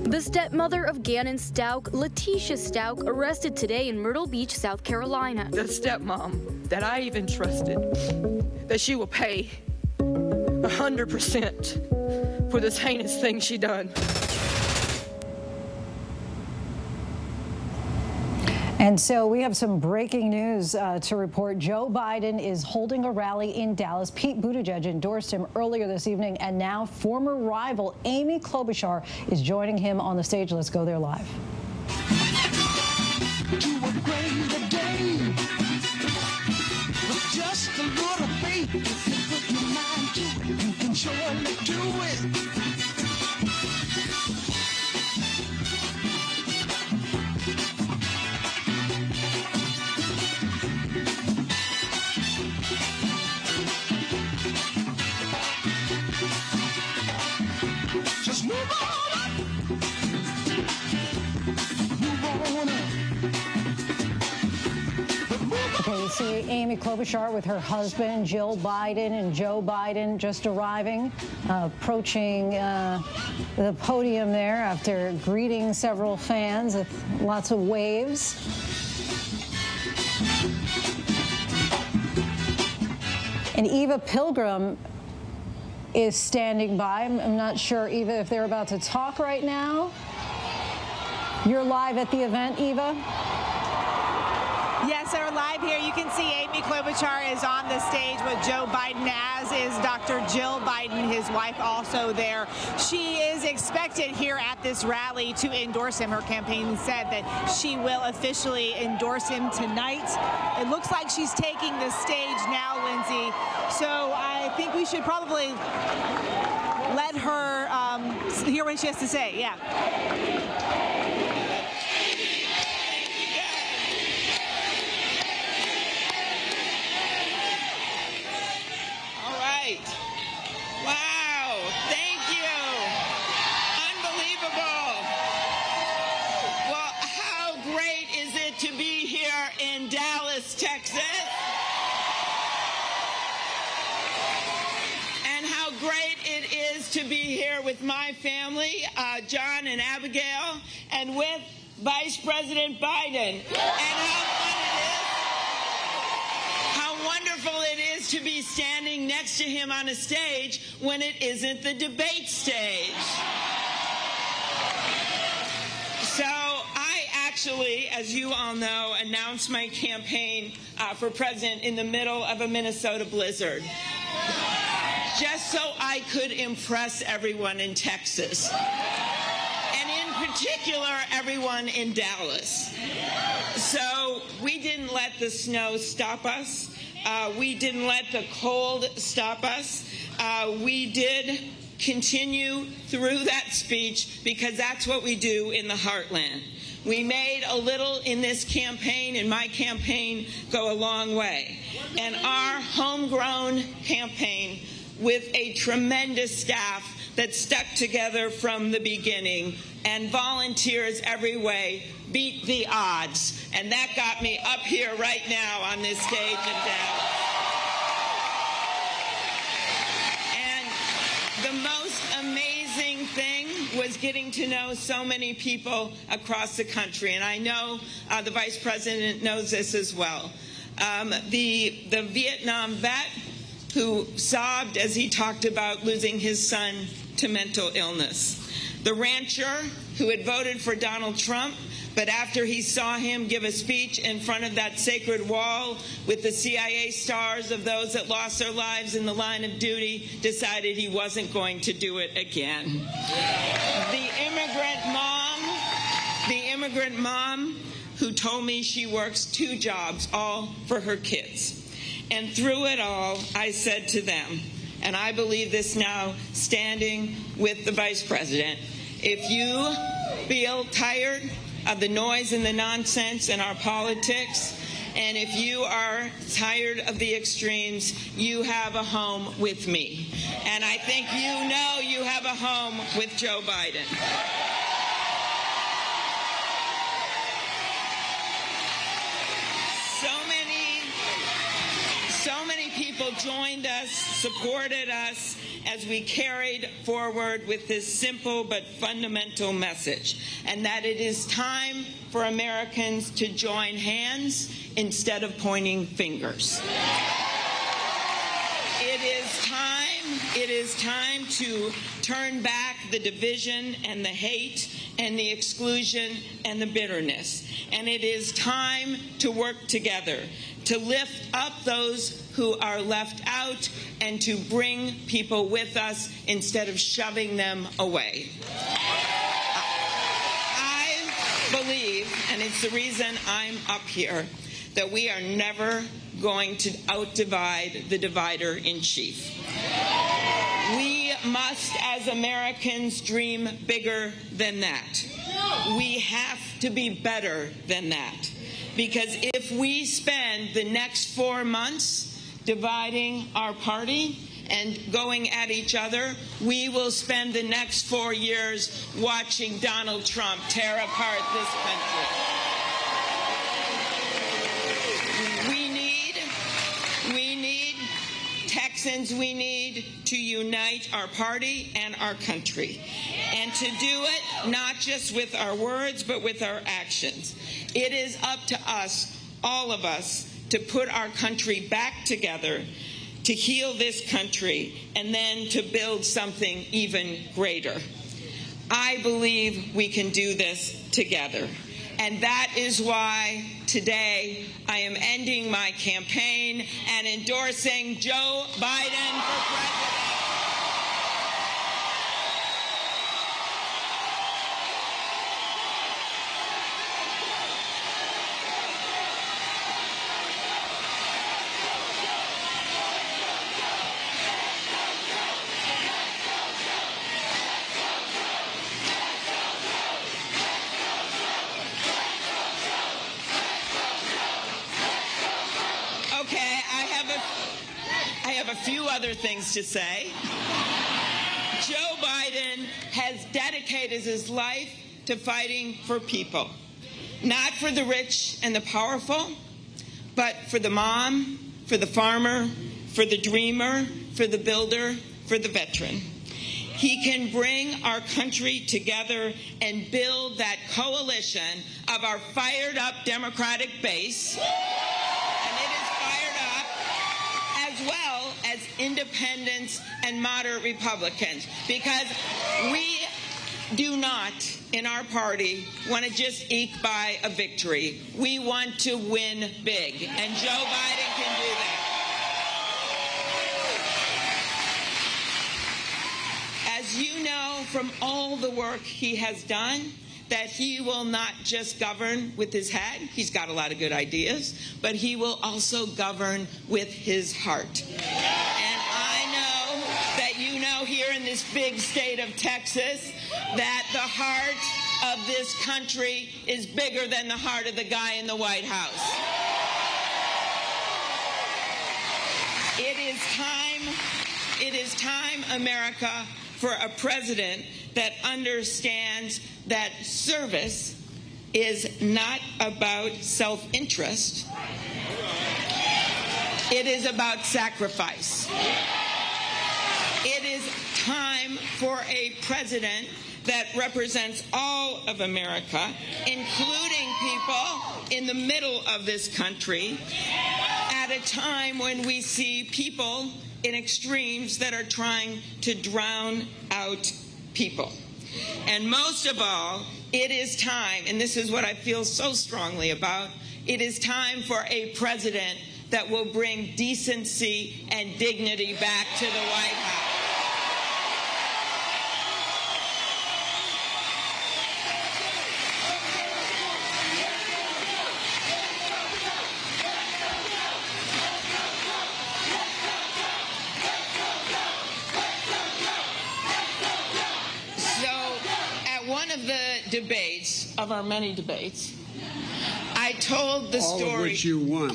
The stepmother of Gannon Stauch, Letitia Stauch, arrested today in Myrtle Beach, South Carolina. The stepmom that I even trusted, that she will pay 100% for this heinous thing she done. And so we have some breaking news to report. Joe Biden is holding a rally in Dallas. Pete Buttigieg endorsed him earlier this evening, and now former rival Amy Klobuchar is joining him on the stage. Let's go there live. Just a little faith, if you put your mind to it, you can surely do it. Just move on up. Move on up. Okay, you see Amy Klobuchar with her husband, Jill Biden, and Joe Biden just arriving, approaching the podium there after greeting several fans with lots of waves. And Eva Pilgrim is standing by. I'm not sure, Eva, if they're about to talk right now. You're live at the event, Eva? Yes, we're live here. You can see Amy Klobuchar is on the stage with Joe Biden, as is Dr. Jill Biden, his wife, also there. She is expected here at this rally to endorse him. Her campaign said that she will officially endorse him tonight. It looks like she's taking the stage now, Lindsay. So I think we should probably let her hear what she has to say. Yeah. Wow, thank you. Unbelievable. Well, how great is it to be here in Dallas, Texas? And how great it is to be here with my family, John and Abigail, and with Vice President Biden. And how wonderful it is to be standing next to him on a stage when it isn't the debate stage. So I actually, as you all know, announced my campaign for president in the middle of a Minnesota blizzard, just so I could impress everyone in Texas, and in particular everyone in Dallas. So we didn't let the snow stop us. We didn't let the cold stop us. We did continue through that speech because that's what we do in the heartland. We made a little in this campaign, in my campaign, go a long way. And our homegrown campaign with a tremendous staff that stuck together from the beginning and volunteers every way beat the odds. And that got me up here right now on this stage in Dallas. And the most amazing thing was getting to know so many people across the country. And I know the Vice President knows this as well. The Vietnam vet who sobbed as he talked about losing his son to mental illness. The rancher who had voted for Donald Trump, but after he saw him give a speech in front of that sacred wall with the CIA stars of those that lost their lives in the line of duty, decided he wasn't going to do it again. The immigrant mom who told me she works 2 jobs, all for her kids. And through it all, I said to them, and I believe this now standing with the Vice President, if you feel tired of the noise and the nonsense in our politics, and if you are tired of the extremes, you have a home with me. And I think you know you have a home with Joe Biden. So many people joined us, supported us as we carried forward with this simple but fundamental message, and that it is time for Americans to join hands instead of pointing fingers. It is time to turn back the division and the hate and the exclusion and the bitterness. And it is time to work together, to lift up those who are left out and to bring people with us instead of shoving them away. I believe, and it's the reason I'm up here, that we are never going to outdivide the divider in chief. We must, as Americans, dream bigger than that. We have to be better than that. Because if we spend the next 4 months dividing our party and going at each other, we will spend the next 4 years watching Donald Trump tear apart this country. Texans, we need to unite our party and our country, and to do it not just with our words, but with our actions. It is up to us, all of us, to put our country back together, to heal this country, and then to build something even greater. I believe we can do this together. And that is why today I am ending my campaign and endorsing Joe Biden for president. A few other things to say. Joe Biden has dedicated his life to fighting for people, not for the rich and the powerful, but for the mom, for the farmer, for the dreamer, for the builder, for the veteran. He can bring our country together and build that coalition of our fired up Democratic base, and it is fired up, as well as independents and moderate Republicans, because we do not, in our party, want to just eke by a victory. We want to win big, and Joe Biden can do that. As you know from all the work he has done, that he will not just govern with his head. He's got a lot of good ideas, but he will also govern with his heart. And I know that you know here in this big state of Texas that the heart of this country is bigger than the heart of the guy in the White House. It is time, America, for a president that understands that service is not about self-interest. It is about sacrifice. It is time for a president that represents all of America, including people in the middle of this country, at a time when we see people in extremes that are trying to drown out people. And most of all, it is time, and this is what I feel so strongly about, it is time for a president that will bring decency and dignity back to the White House. Debates, of our many debates, I told the story. All of which you won.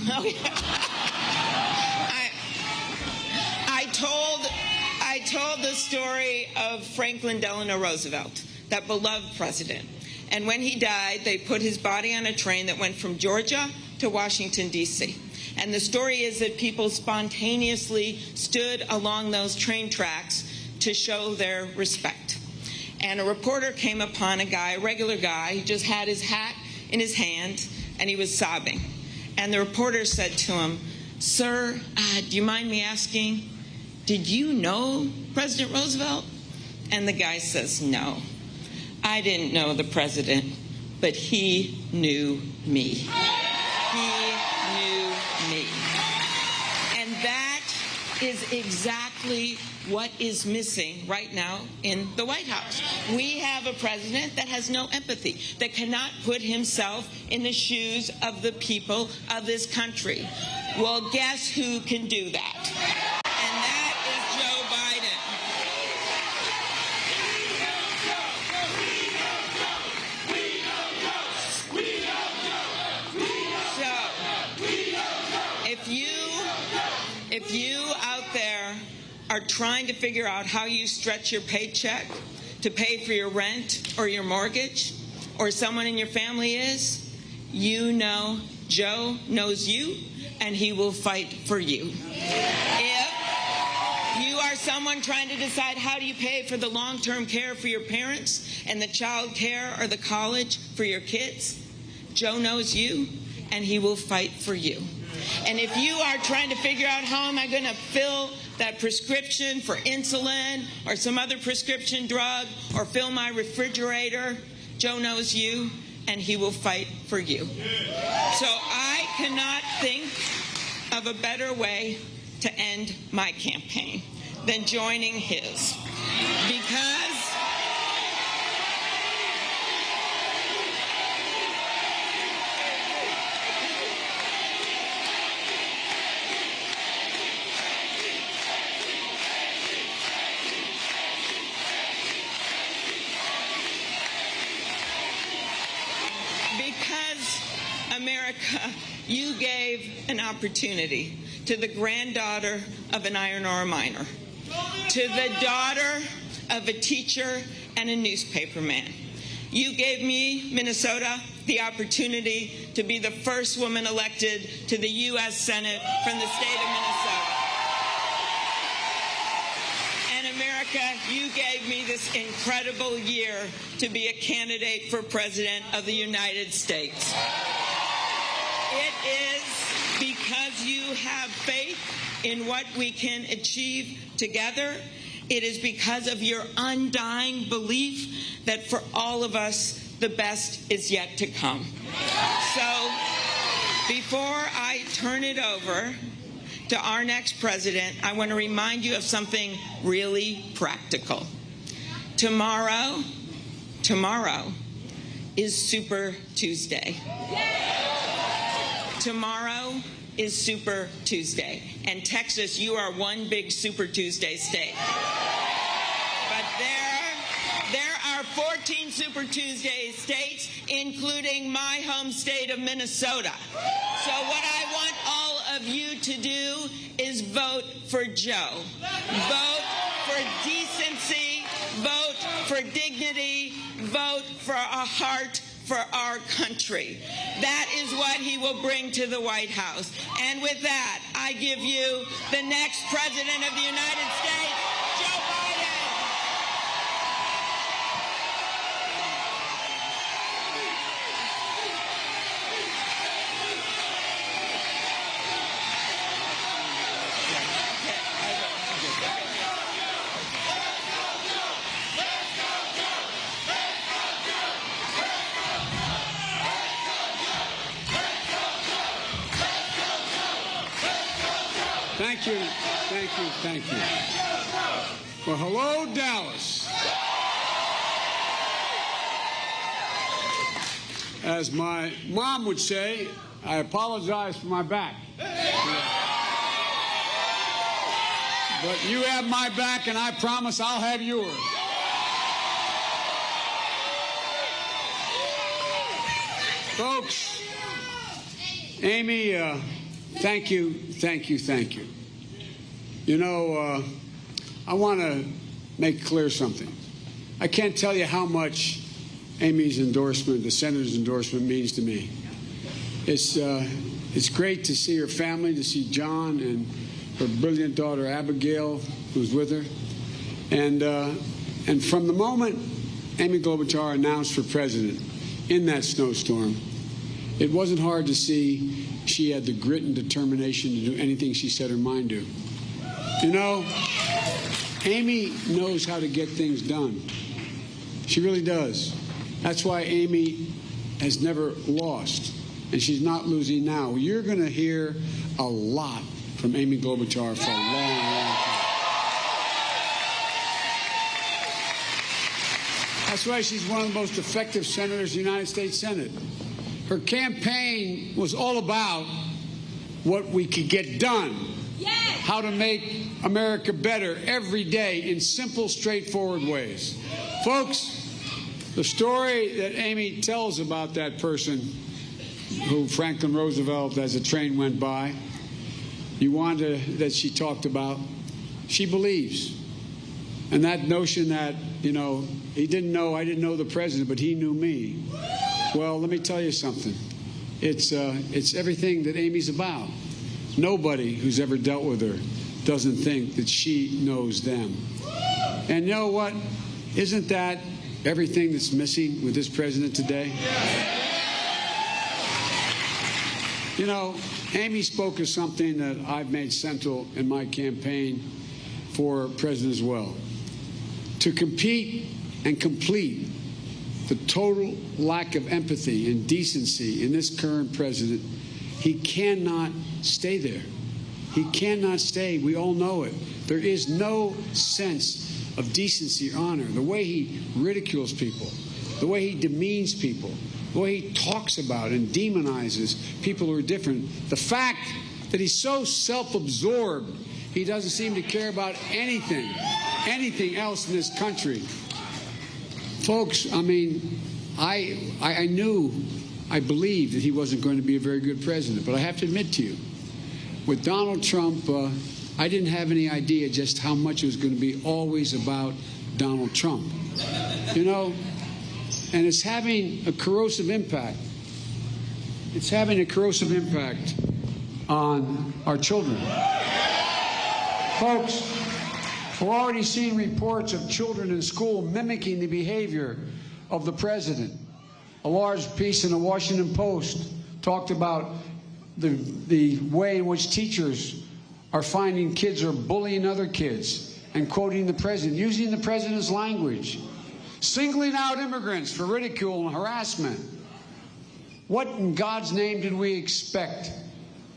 I told the story of Franklin Delano Roosevelt, that beloved president. And when he died, they put his body on a train that went from Georgia to Washington, D.C. And the story is that people spontaneously stood along those train tracks to show their respect. And a reporter came upon a guy, a regular guy, he just had his hat in his hand, and he was sobbing. And the reporter said to him, "Sir, do you mind me asking, did you know President Roosevelt?" And the guy says, "No." I didn't know the president, but he knew me. He knew me. And that is exactly what is missing right now in the White House. We have a president that has no empathy, that cannot put himself in the shoes of the people of this country. Well, guess who can do that? And that is Joe Biden. So, if you out there are trying to figure out how you stretch your paycheck to pay for your rent or your mortgage, or someone in your family is, you know Joe knows you, and he will fight for you. If you are someone trying to decide how do you pay for the long-term care for your parents and the child care or the college for your kids, Joe knows you, and he will fight for you. And if you are trying to figure out how am I going to fill that prescription for insulin or some other prescription drug or fill my refrigerator, Joe knows you, and he will fight for you. So I cannot think of a better way to end my campaign than joining his. Because, America, you gave an opportunity to the granddaughter of an iron ore miner, to the daughter of a teacher and a newspaper man. You gave me, Minnesota, the opportunity to be the first woman elected to the U.S. Senate from the state of Minnesota. And America, you gave me this incredible year to be a candidate for President of the United States. It is because you have faith in what we can achieve together. It is because of your undying belief that for all of us, the best is yet to come. So, before I turn it over to our next president, I want to remind you of something really practical. Tomorrow is Super Tuesday. Tomorrow is Super Tuesday. And Texas, you are one big Super Tuesday state. But there are 14 Super Tuesday states, including my home state of Minnesota. So what I want all of you to do is vote for Joe. Vote for decency, vote for dignity, vote for a heart for our country. That is what he will bring to the White House. And with that, I give you the next President of the United States, Joe Biden. Thank you, thank you, thank you. Well, hello, Dallas. As my mom would say, I apologize for my back. But you have my back, and I promise I'll have yours. Folks, Amy, thank you, thank you, thank you. You know, I want to make clear something. I can't tell you how much Amy's endorsement, the senator's endorsement, means to me. It's great to see her family, to see John and her brilliant daughter Abigail, who's with her. And from the moment Amy Klobuchar announced for president in that snowstorm, it wasn't hard to see she had the grit and determination to do anything she set her mind to. You know, Amy knows how to get things done. She really does. That's why Amy has never lost, and she's not losing now. You're going to hear a lot from Amy Klobuchar for a long, long time. That's why she's one of the most effective senators in the United States Senate. Her campaign was all about what we could get done, how to make America better every day in simple, straightforward ways. Folks, the story that Amy tells about that person who Franklin Roosevelt, as a train went by, that she talked about, she believes. And that notion that, I didn't know the president, but he knew me. Well, let me tell you something. It's everything that Amy's about. Nobody who's ever dealt with her doesn't think that she knows them. And you know what? Isn't that everything that's missing with this president today? Amy spoke of something that I've made central in my campaign for president as well. To compete and complete the total lack of empathy and decency in this current president, he cannot stay there. He cannot stay. We all know it. There is no sense of decency or honor. The way he ridicules people, the way he demeans people, the way he talks about and demonizes people who are different. The fact that he's so self-absorbed, he doesn't seem to care about anything else in this country. Folks, I believed that he wasn't going to be a very good president, but I have to admit to you, with Donald Trump, I didn't have any idea just how much it was going to be always about Donald Trump. And it's having a corrosive impact. It's having a corrosive impact on our children. Folks, we're already seeing reports of children in school mimicking the behavior of the president. A large piece in the Washington Post talked about the way in which teachers are finding kids are bullying other kids and quoting the president, using the president's language, singling out immigrants for ridicule and harassment. What in God's name did we expect?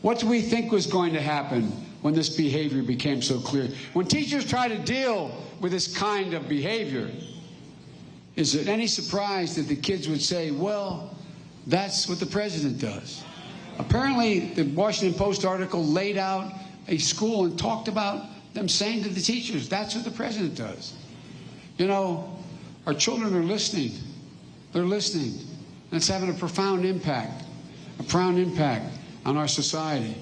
What do we think was going to happen when this behavior became so clear? When teachers try to deal with this kind of behavior, is it any surprise that the kids would say, well, that's what the president does? Apparently, the Washington Post article laid out a school and talked about them saying to the teachers, that's what the president does. Our children are listening. They're listening. And it's having a profound impact on our society.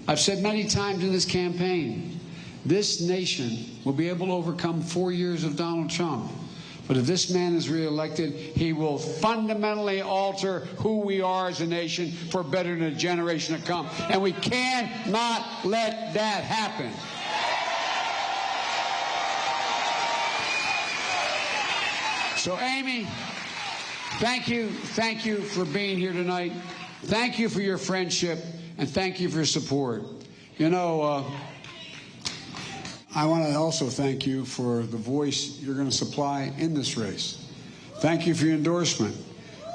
I've said many times in this campaign, this nation will be able to overcome 4 years of Donald Trump. But if this man is reelected, he will fundamentally alter who we are as a nation for better in a generation to come. And we cannot let that happen. So, Amy, thank you for being here tonight. Thank you for your friendship, and thank you for your support. I want to also thank you for the voice you're going to supply in this race. Thank you for your endorsement.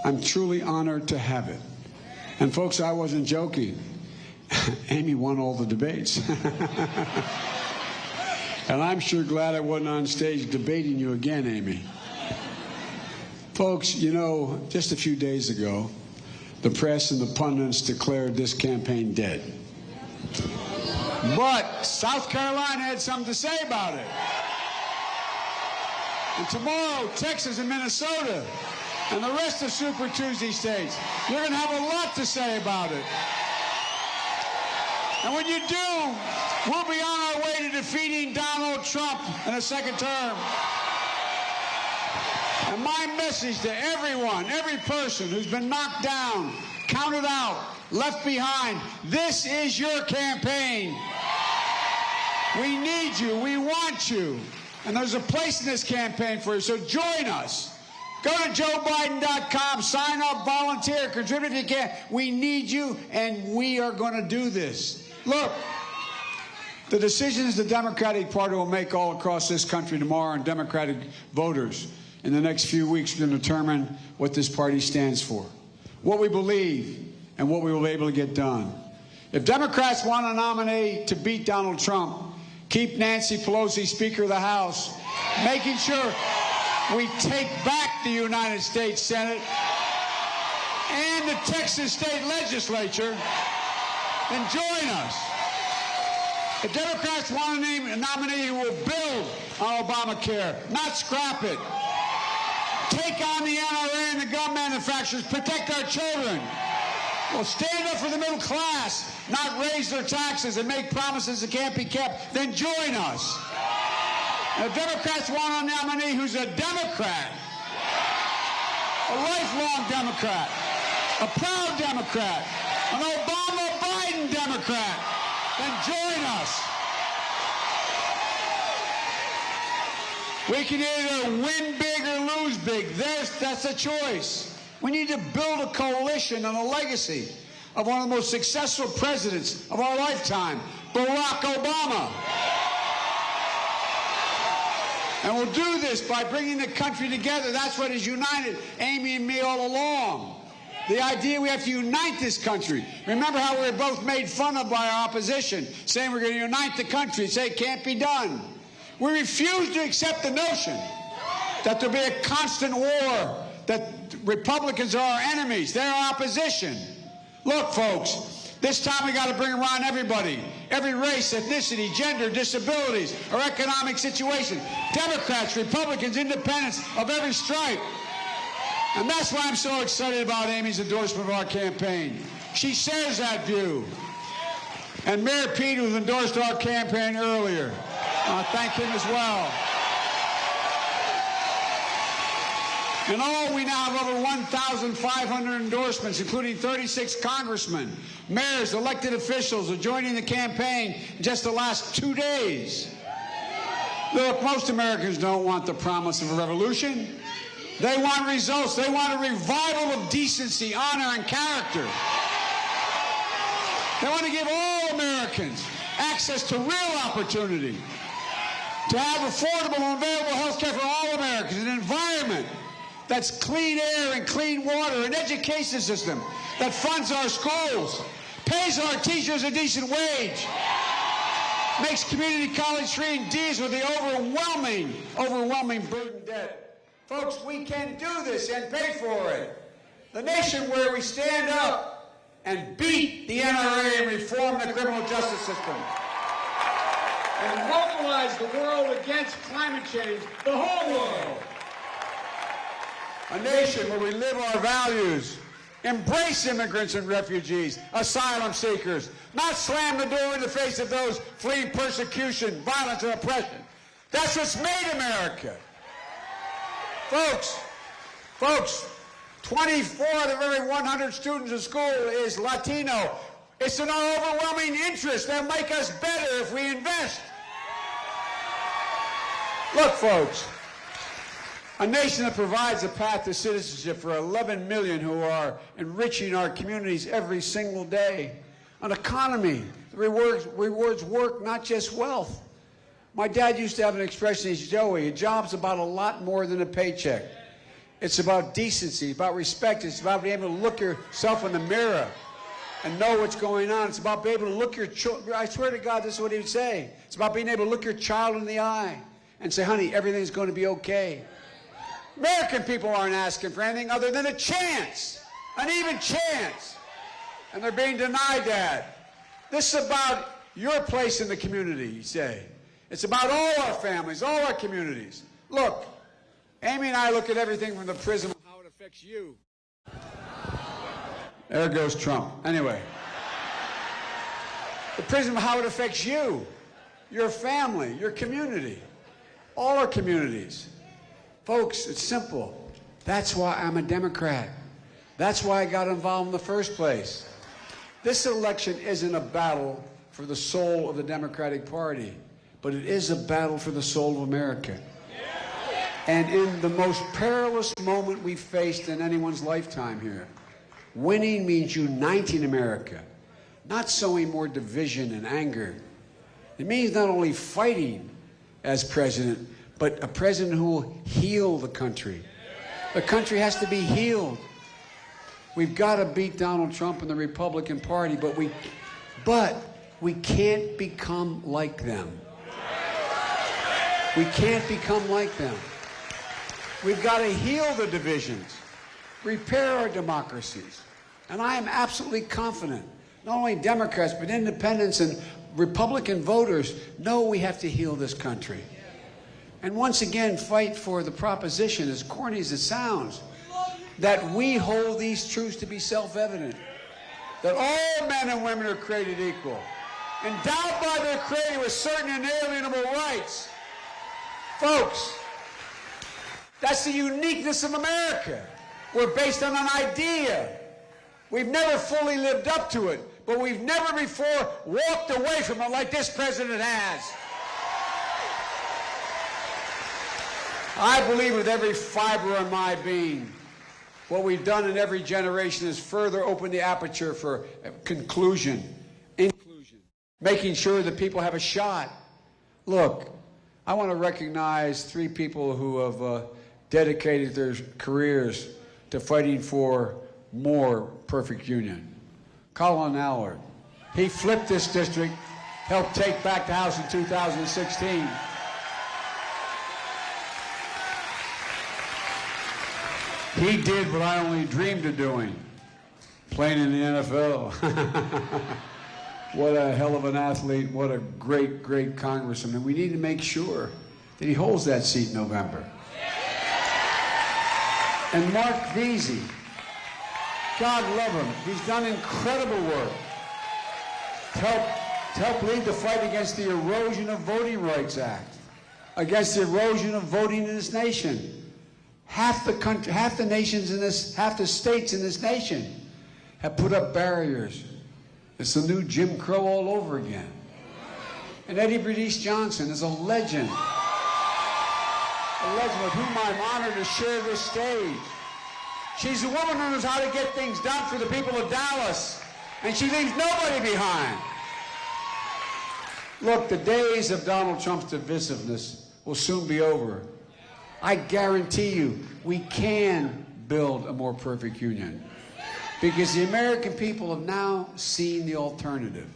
I'm truly honored to have it. And folks, I wasn't joking. Amy won all the debates. And I'm sure glad I wasn't on stage debating you again, Amy. Folks, just a few days ago, the press and the pundits declared this campaign dead. But South Carolina had something to say about it. And tomorrow, Texas and Minnesota and the rest of Super Tuesday states, you're going to have a lot to say about it. And when you do, we'll be on our way to defeating Donald Trump in a second term. And my message to everyone, every person who's been knocked down, counted out, left behind, this is your campaign. We need you. We want you. And there's a place in this campaign for you, so join us. Go to JoeBiden.com, sign up, volunteer, contribute if you can. We need you, and we are going to do this. Look, the decisions the Democratic Party will make all across this country tomorrow on Democratic voters in the next few weeks are going to determine what this party stands for, what we believe, and what we will be able to get done. If Democrats want a nominee to beat Donald Trump, keep Nancy Pelosi Speaker of the House, making sure we take back the United States Senate and the Texas State Legislature, then join us. If Democrats want to name a nominee who will build on Obamacare, not scrap it, take on the NRA and the gun manufacturers, protect our children, well, stand up for the middle class, not raise their taxes and make promises that can't be kept, then join us. And if Democrats want a nominee who's a Democrat, a lifelong Democrat, a proud Democrat, an Obama-Biden Democrat, then join us. We can either win big or lose big. That's a choice. We need to build a coalition and a legacy of one of the most successful presidents of our lifetime, Barack Obama. And we'll do this by bringing the country together. That's what has united Amy and me all along. The idea we have to unite this country. Remember how we were both made fun of by our opposition, saying we're going to unite the country, say it can't be done. We refuse to accept the notion that there'll be a constant war, that Republicans are our enemies, they're our opposition. Look, folks, this time we got to bring around everybody, every race, ethnicity, gender, disabilities, or economic situation. Democrats, Republicans, independents of every stripe. And that's why I'm so excited about Amy's endorsement of our campaign. She shares that view. And Mayor Pete, who endorsed our campaign earlier, thank him as well. In all, we now have over 1,500 endorsements, including 36 congressmen, mayors, elected officials are joining the campaign in just the last 2 days. Look, most Americans don't want the promise of a revolution. They want results. They want a revival of decency, honor, and character. They want to give all Americans access to real opportunity, to have affordable and available health care for all Americans, an environment that's clean air and clean water, an education system that funds our schools, pays our teachers a decent wage, makes community college free, and deals with the overwhelming burden debt. Folks, we can do this and pay for it. The nation where we stand up and beat the NRA and reform the criminal justice system. And mobilize the world against climate change, the whole world. A nation where we live our values, embrace immigrants and refugees, asylum seekers, not slam the door in the face of those fleeing persecution, violence, and oppression. That's what's made America. Folks, 24 out of every 100 students in school is Latino. It's in our overwhelming interest. They'll make us better if we invest. Look, folks, a nation that provides a path to citizenship for 11 million who are enriching our communities every single day. An economy that rewards work, not just wealth. My dad used to have an expression, he said, Joey, a job's about a lot more than a paycheck. It's about decency, about respect. It's about being able to look yourself in the mirror and know what's going on. It's about being able to look your children. I swear to God, this is what he would say. It's about being able to look your child in the eye and say, honey, everything's going to be okay. American people aren't asking for anything other than a chance, an even chance. And they're being denied that. This is about your place in the community, you say. It's about all our families, all our communities. Look, Amy and I look at everything from the prism of how it affects you. There goes Trump. Anyway. The prism of how it affects you, your family, your community, all our communities. Folks, it's simple. That's why I'm a Democrat. That's why I got involved in the first place. This election isn't a battle for the soul of the Democratic Party, but it is a battle for the soul of America. And in the most perilous moment we've faced in anyone's lifetime here, winning means uniting America, not sowing more division and anger. It means not only fighting as president, but a president who will heal the country. The country has to be healed. We've got to beat Donald Trump and the Republican Party, but we can't become like them. We can't become like them. We've got to heal the divisions, repair our democracies. And I am absolutely confident, not only Democrats, but independents and Republican voters know we have to heal this country. And once again, fight for the proposition, as corny as it sounds, that we hold these truths to be self-evident, that all men and women are created equal, endowed by their Creator with certain inalienable rights. Folks, that's the uniqueness of America. We're based on an idea. We've never fully lived up to it, but we've never before walked away from it like this president has. I believe with every fiber of my being, what we've done in every generation is further open the aperture for conclusion, inclusion, making sure that people have a shot. Look, I want to recognize 3 people who have dedicated their careers to fighting for more perfect union. Colin Allard, he flipped this district, helped take back the House in 2016. He did what I only dreamed of doing, playing in the NFL. What a hell of an athlete, what a great, great congressman. We need to make sure that he holds that seat in November. And Mark Veazey, God love him, he's done incredible work to help lead the fight against the Erosion of Voting Rights Act, against the erosion of voting in this nation. Half the country, half the states in this nation have put up barriers. It's the new Jim Crow all over again. And Eddie Bernice Johnson is a legend with whom I'm honored to share this stage. She's a woman who knows how to get things done for the people of Dallas, and she leaves nobody behind. Look, the days of Donald Trump's divisiveness will soon be over. I guarantee you, we can build a more perfect union because the American people have now seen the alternative.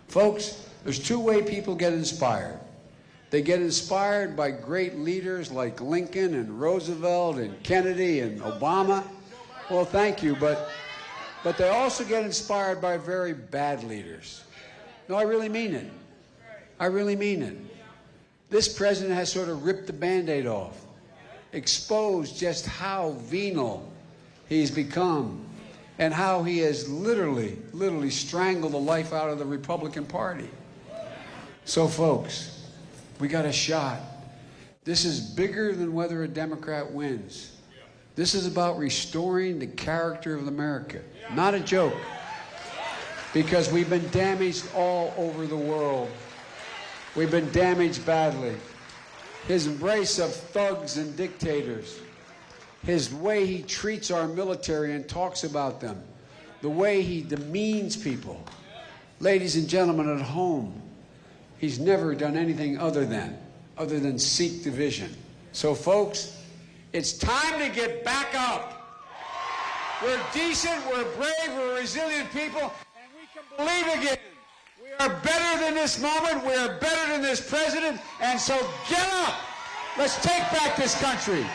Folks, there's 2 ways people get inspired. They get inspired by great leaders like Lincoln and Roosevelt and Kennedy and Obama. Well, thank you, but they also get inspired by very bad leaders. No, I really mean it. I really mean it. This president has sort of ripped the Band-Aid off, exposed just how venal he's become and how he has literally strangled the life out of the Republican Party. So, folks, we got a shot. This is bigger than whether a Democrat wins. This is about restoring the character of America. Not a joke. Because we've been damaged all over the world. We've been damaged badly. His embrace of thugs and dictators, his way he treats our military and talks about them, the way he demeans people. Ladies and gentlemen at home, he's never done anything other than seek division. So, folks, it's time to get back up. We're decent, we're brave, we're resilient people, and we can believe again. We are better than this moment, we are better than this president, and so get up. Let's take back this country.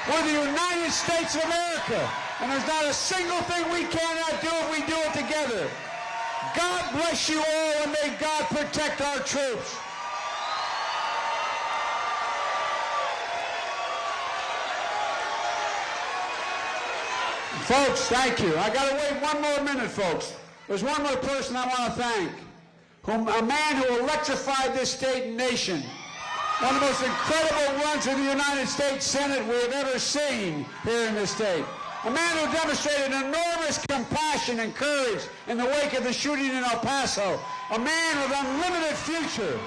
We're the United States of America, and there's not a single thing we cannot do if we do it together. God bless you all, and may God protect our troops. Folks, thank you. I got to wait 1 more minute, folks. There's one more person I want to thank, a man who electrified this state and nation. One of the most incredible runs of the United States Senate we have ever seen here in this state. A man who demonstrated enormous compassion and courage in the wake of the shooting in El Paso. A man with unlimited future.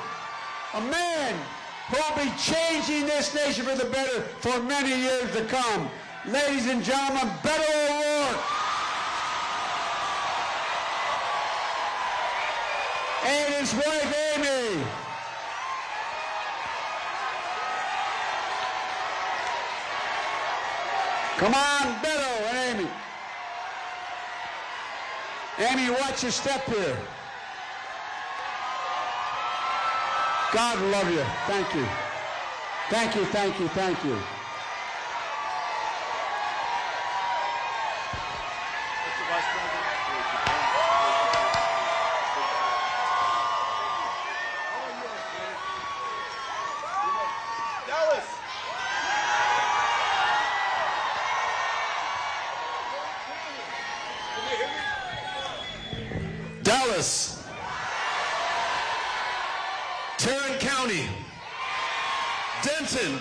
A man who will be changing this nation for the better for many years to come. Ladies and gentlemen, Beto O'Rourke. And his wife, Amy. Come on, Beto and Amy. Amy, watch your step here. God love you. Thank you. Thank you, thank you, thank you. Dallas, Tarrant County, Denton,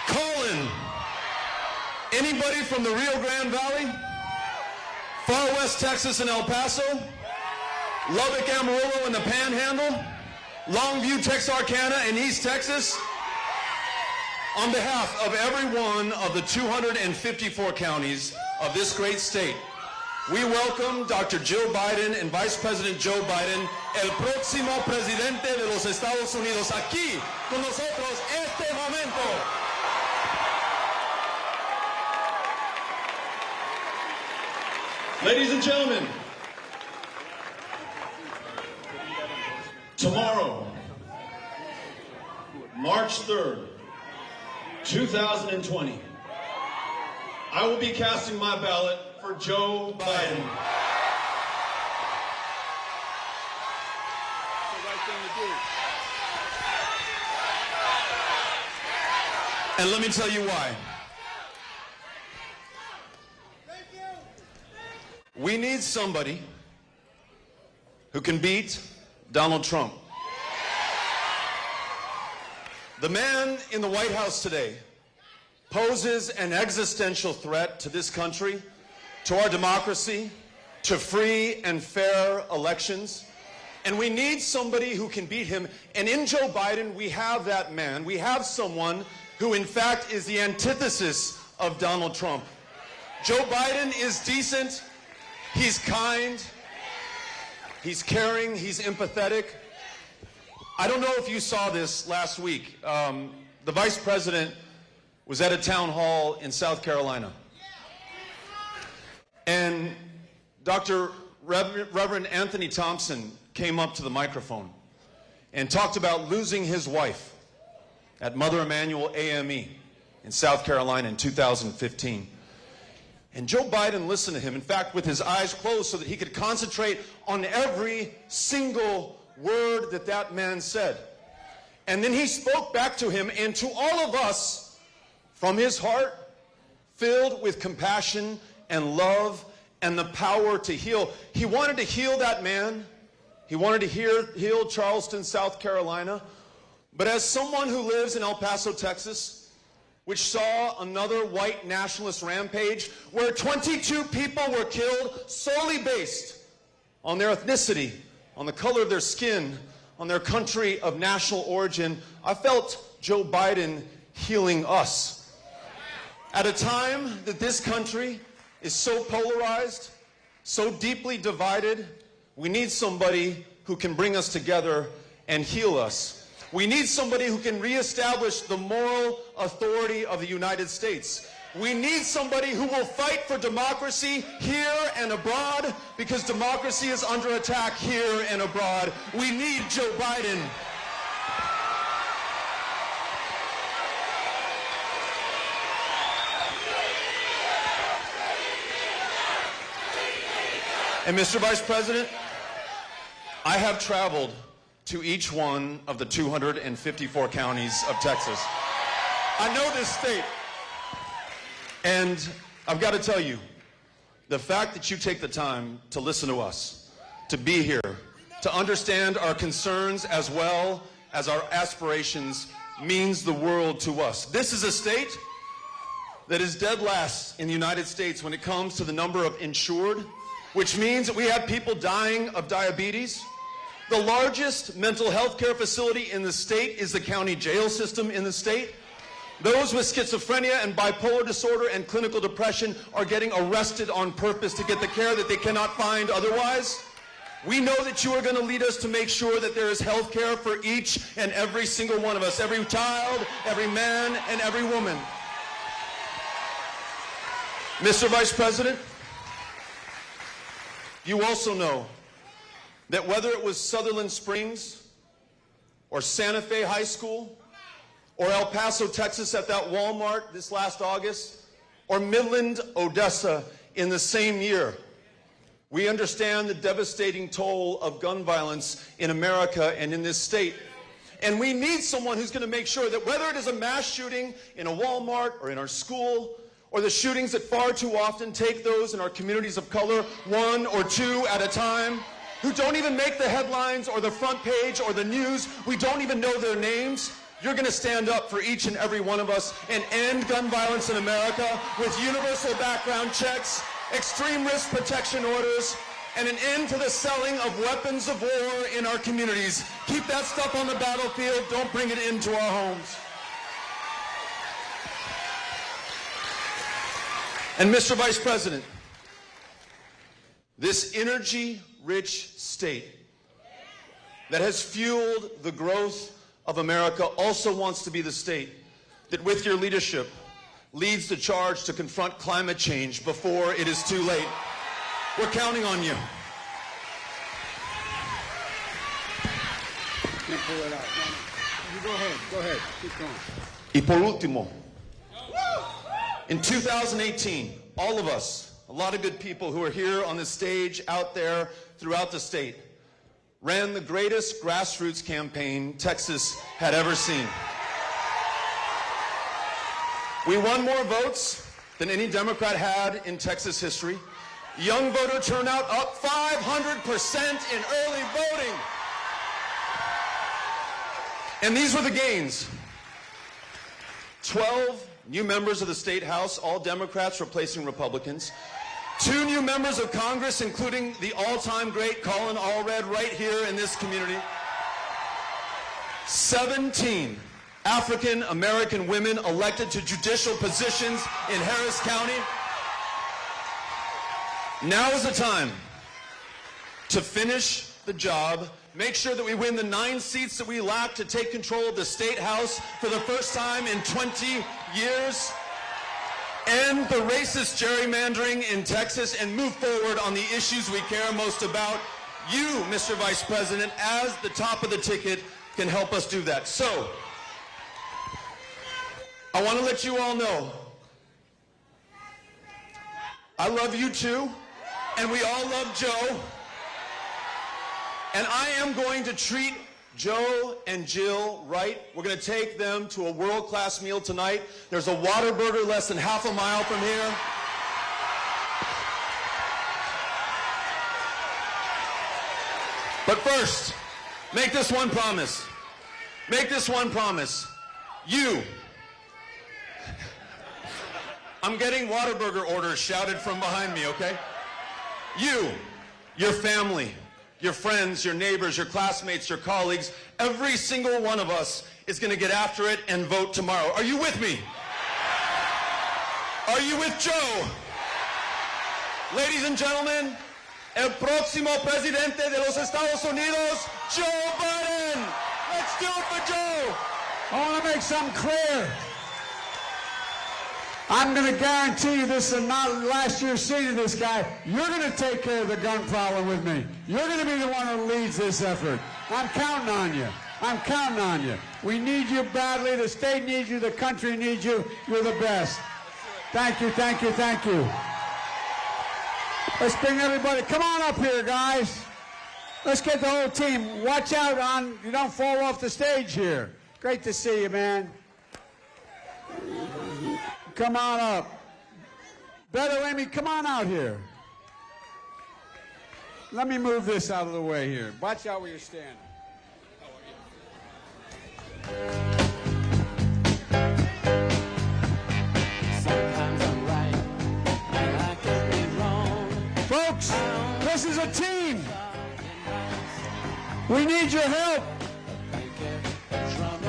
Collin, anybody from the Rio Grande Valley, Far West Texas and El Paso, Lubbock, Amarillo and the Panhandle, Longview, Texarkana and East Texas, on behalf of every one of the 254 counties of this great state, we welcome Dr. Jill Biden and Vice President Joe Biden, el próximo presidente de los Estados Unidos, aquí con nosotros este momento. Ladies and gentlemen, tomorrow, March 3rd, 2020, I will be casting my ballot for Joe Biden. And let me tell you why. We need somebody who can beat Donald Trump. The man in the White House today poses an existential threat to this country, to our democracy, to free and fair elections. And we need somebody who can beat him. And in Joe Biden, we have that man. We have someone who, in fact, is the antithesis of Donald Trump. Joe Biden is decent. He's kind. He's caring. He's empathetic. I don't know if you saw this last week. The vice president was at a town hall in South Carolina. And Dr. Reverend Anthony Thompson came up to the microphone and talked about losing his wife at Mother Emanuel AME in South Carolina in 2015. And Joe Biden listened to him, in fact, with his eyes closed so that he could concentrate on every single word that that man said. And then he spoke back to him and to all of us from his heart, filled with compassion and love and the power to heal. He wanted to heal that man. He wanted to heal Charleston, South Carolina. But as someone who lives in El Paso, Texas, which saw another white nationalist rampage where 22 people were killed solely based on their ethnicity, on the color of their skin, on their country of national origin, I felt Joe Biden healing us. At a time that this country is so polarized, so deeply divided, we need somebody who can bring us together and heal us. We need somebody who can reestablish the moral authority of the United States. We need somebody who will fight for democracy here and abroad, because democracy is under attack here and abroad. We need Joe Biden. And Mr. Vice President, I have traveled to each one of the 254 counties of Texas. I know this state. And I've got to tell you, the fact that you take the time to listen to us, to be here, to understand our concerns as well as our aspirations means the world to us. This is a state that is dead last in the United States when it comes to the number of insured, which means that we have people dying of diabetes. The largest mental health care facility in the state is the county jail system in the state. Those with schizophrenia and bipolar disorder and clinical depression are getting arrested on purpose to get the care that they cannot find otherwise. We know that you are going to lead us to make sure that there is health care for each and every single one of us, every child, every man, and every woman. Mr. Vice President, you also know that whether it was Sutherland Springs or Santa Fe High School or El Paso, Texas at that Walmart this last August, or Midland, Odessa in the same year, we understand the devastating toll of gun violence in America and in this state. And we need someone who's going to make sure that whether it is a mass shooting in a Walmart or in our school, or the shootings that far too often take those in our communities of color one or two at a time, who don't even make the headlines or the front page or the news, we don't even know their names, you're going to stand up for each and every one of us and end gun violence in America with universal background checks, extreme risk protection orders, and an end to the selling of weapons of war in our communities. Keep that stuff on the battlefield. Don't bring it into our homes. And Mr. Vice President, this energy-rich state that has fueled the growth of America also wants to be the state that, with your leadership, leads the charge to confront climate change before it is too late. We're counting on you. You pull it out. You go ahead, keep going. Y por último, in 2018, all of us, a lot of good people who are here on the stage, out there, throughout the state, ran the greatest grassroots campaign Texas had ever seen. We won more votes than any Democrat had in Texas history. Young voter turnout up 500% in early voting. And these were the gains. 12 new members of the State House, all Democrats replacing Republicans. 2 new members of Congress, including the all-time great Colin Allred right here in this community. 17 African-American women elected to judicial positions in Harris County. Now is the time to finish the job, make sure that we win the 9 seats that we lack to take control of the State House for the first time in 20 years, end the racist gerrymandering in Texas, and move forward on the issues we care most about. You, Mr. Vice President, as the top of the ticket, can help us do that. So, I want to let you all know, I love you too, and we all love Joe, and I am going to treat Joe and Jill right. We're going to take them to a world-class meal tonight. There's a Whataburger less than half a mile from here. But first, make this one promise. Make this one promise. You. I'm getting Whataburger orders shouted from behind me, okay? You, your family, your friends, your neighbors, your classmates, your colleagues, every single one of us is going to get after it and vote tomorrow. Are you with me? Are you with Joe? Ladies and gentlemen, el próximo presidente de los Estados Unidos, Joe Biden. Let's do it for Joe. I want to make something clear. I'm going to guarantee you this is not last year's seat of this guy. You're going to take care of the gun problem with me. You're going to be the one who leads this effort. I'm counting on you. I'm counting on you. We need you badly. The state needs you. The country needs you. You're the best. Thank you, thank you, thank you. Let's bring everybody. Come on up here, guys. Let's get the whole team. Watch out on, you don't fall off the stage here. Great to see you, man. Come on up. Beto, Amy, come on out here. Let me move this out of the way here. Watch out where you're standing. Sometimes I'm right, and I can be wrong. Folks, this is a team. We need your help.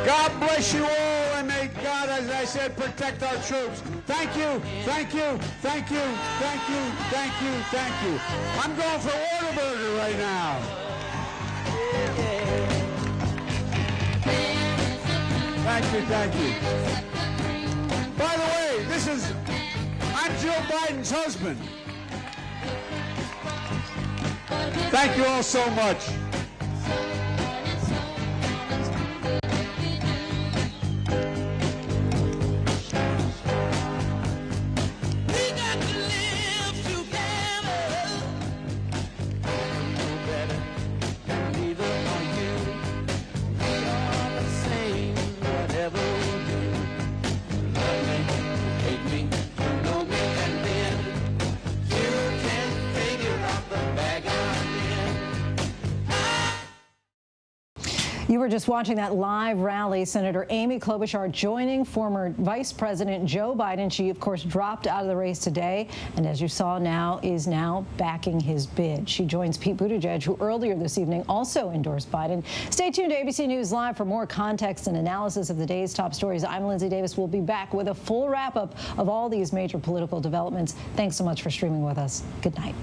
God bless you all, and may God, as I said, protect our troops. Thank you, thank you, thank you, thank you, thank you, thank you. I'm going for Whataburger right now. Thank you, thank you. By the way, I'm Jill Biden's husband. Thank you all so much. You were just watching that live rally. Senator Amy Klobuchar joining former Vice President Joe Biden. She, of course, dropped out of the race today, and as you saw now, is now backing his bid. She joins Pete Buttigieg, who earlier this evening also endorsed Biden. Stay tuned to ABC News Live for more context and analysis of the day's top stories. I'm Lindsay Davis. We'll be back with a full wrap-up of all these major political developments. Thanks so much for streaming with us. Good night.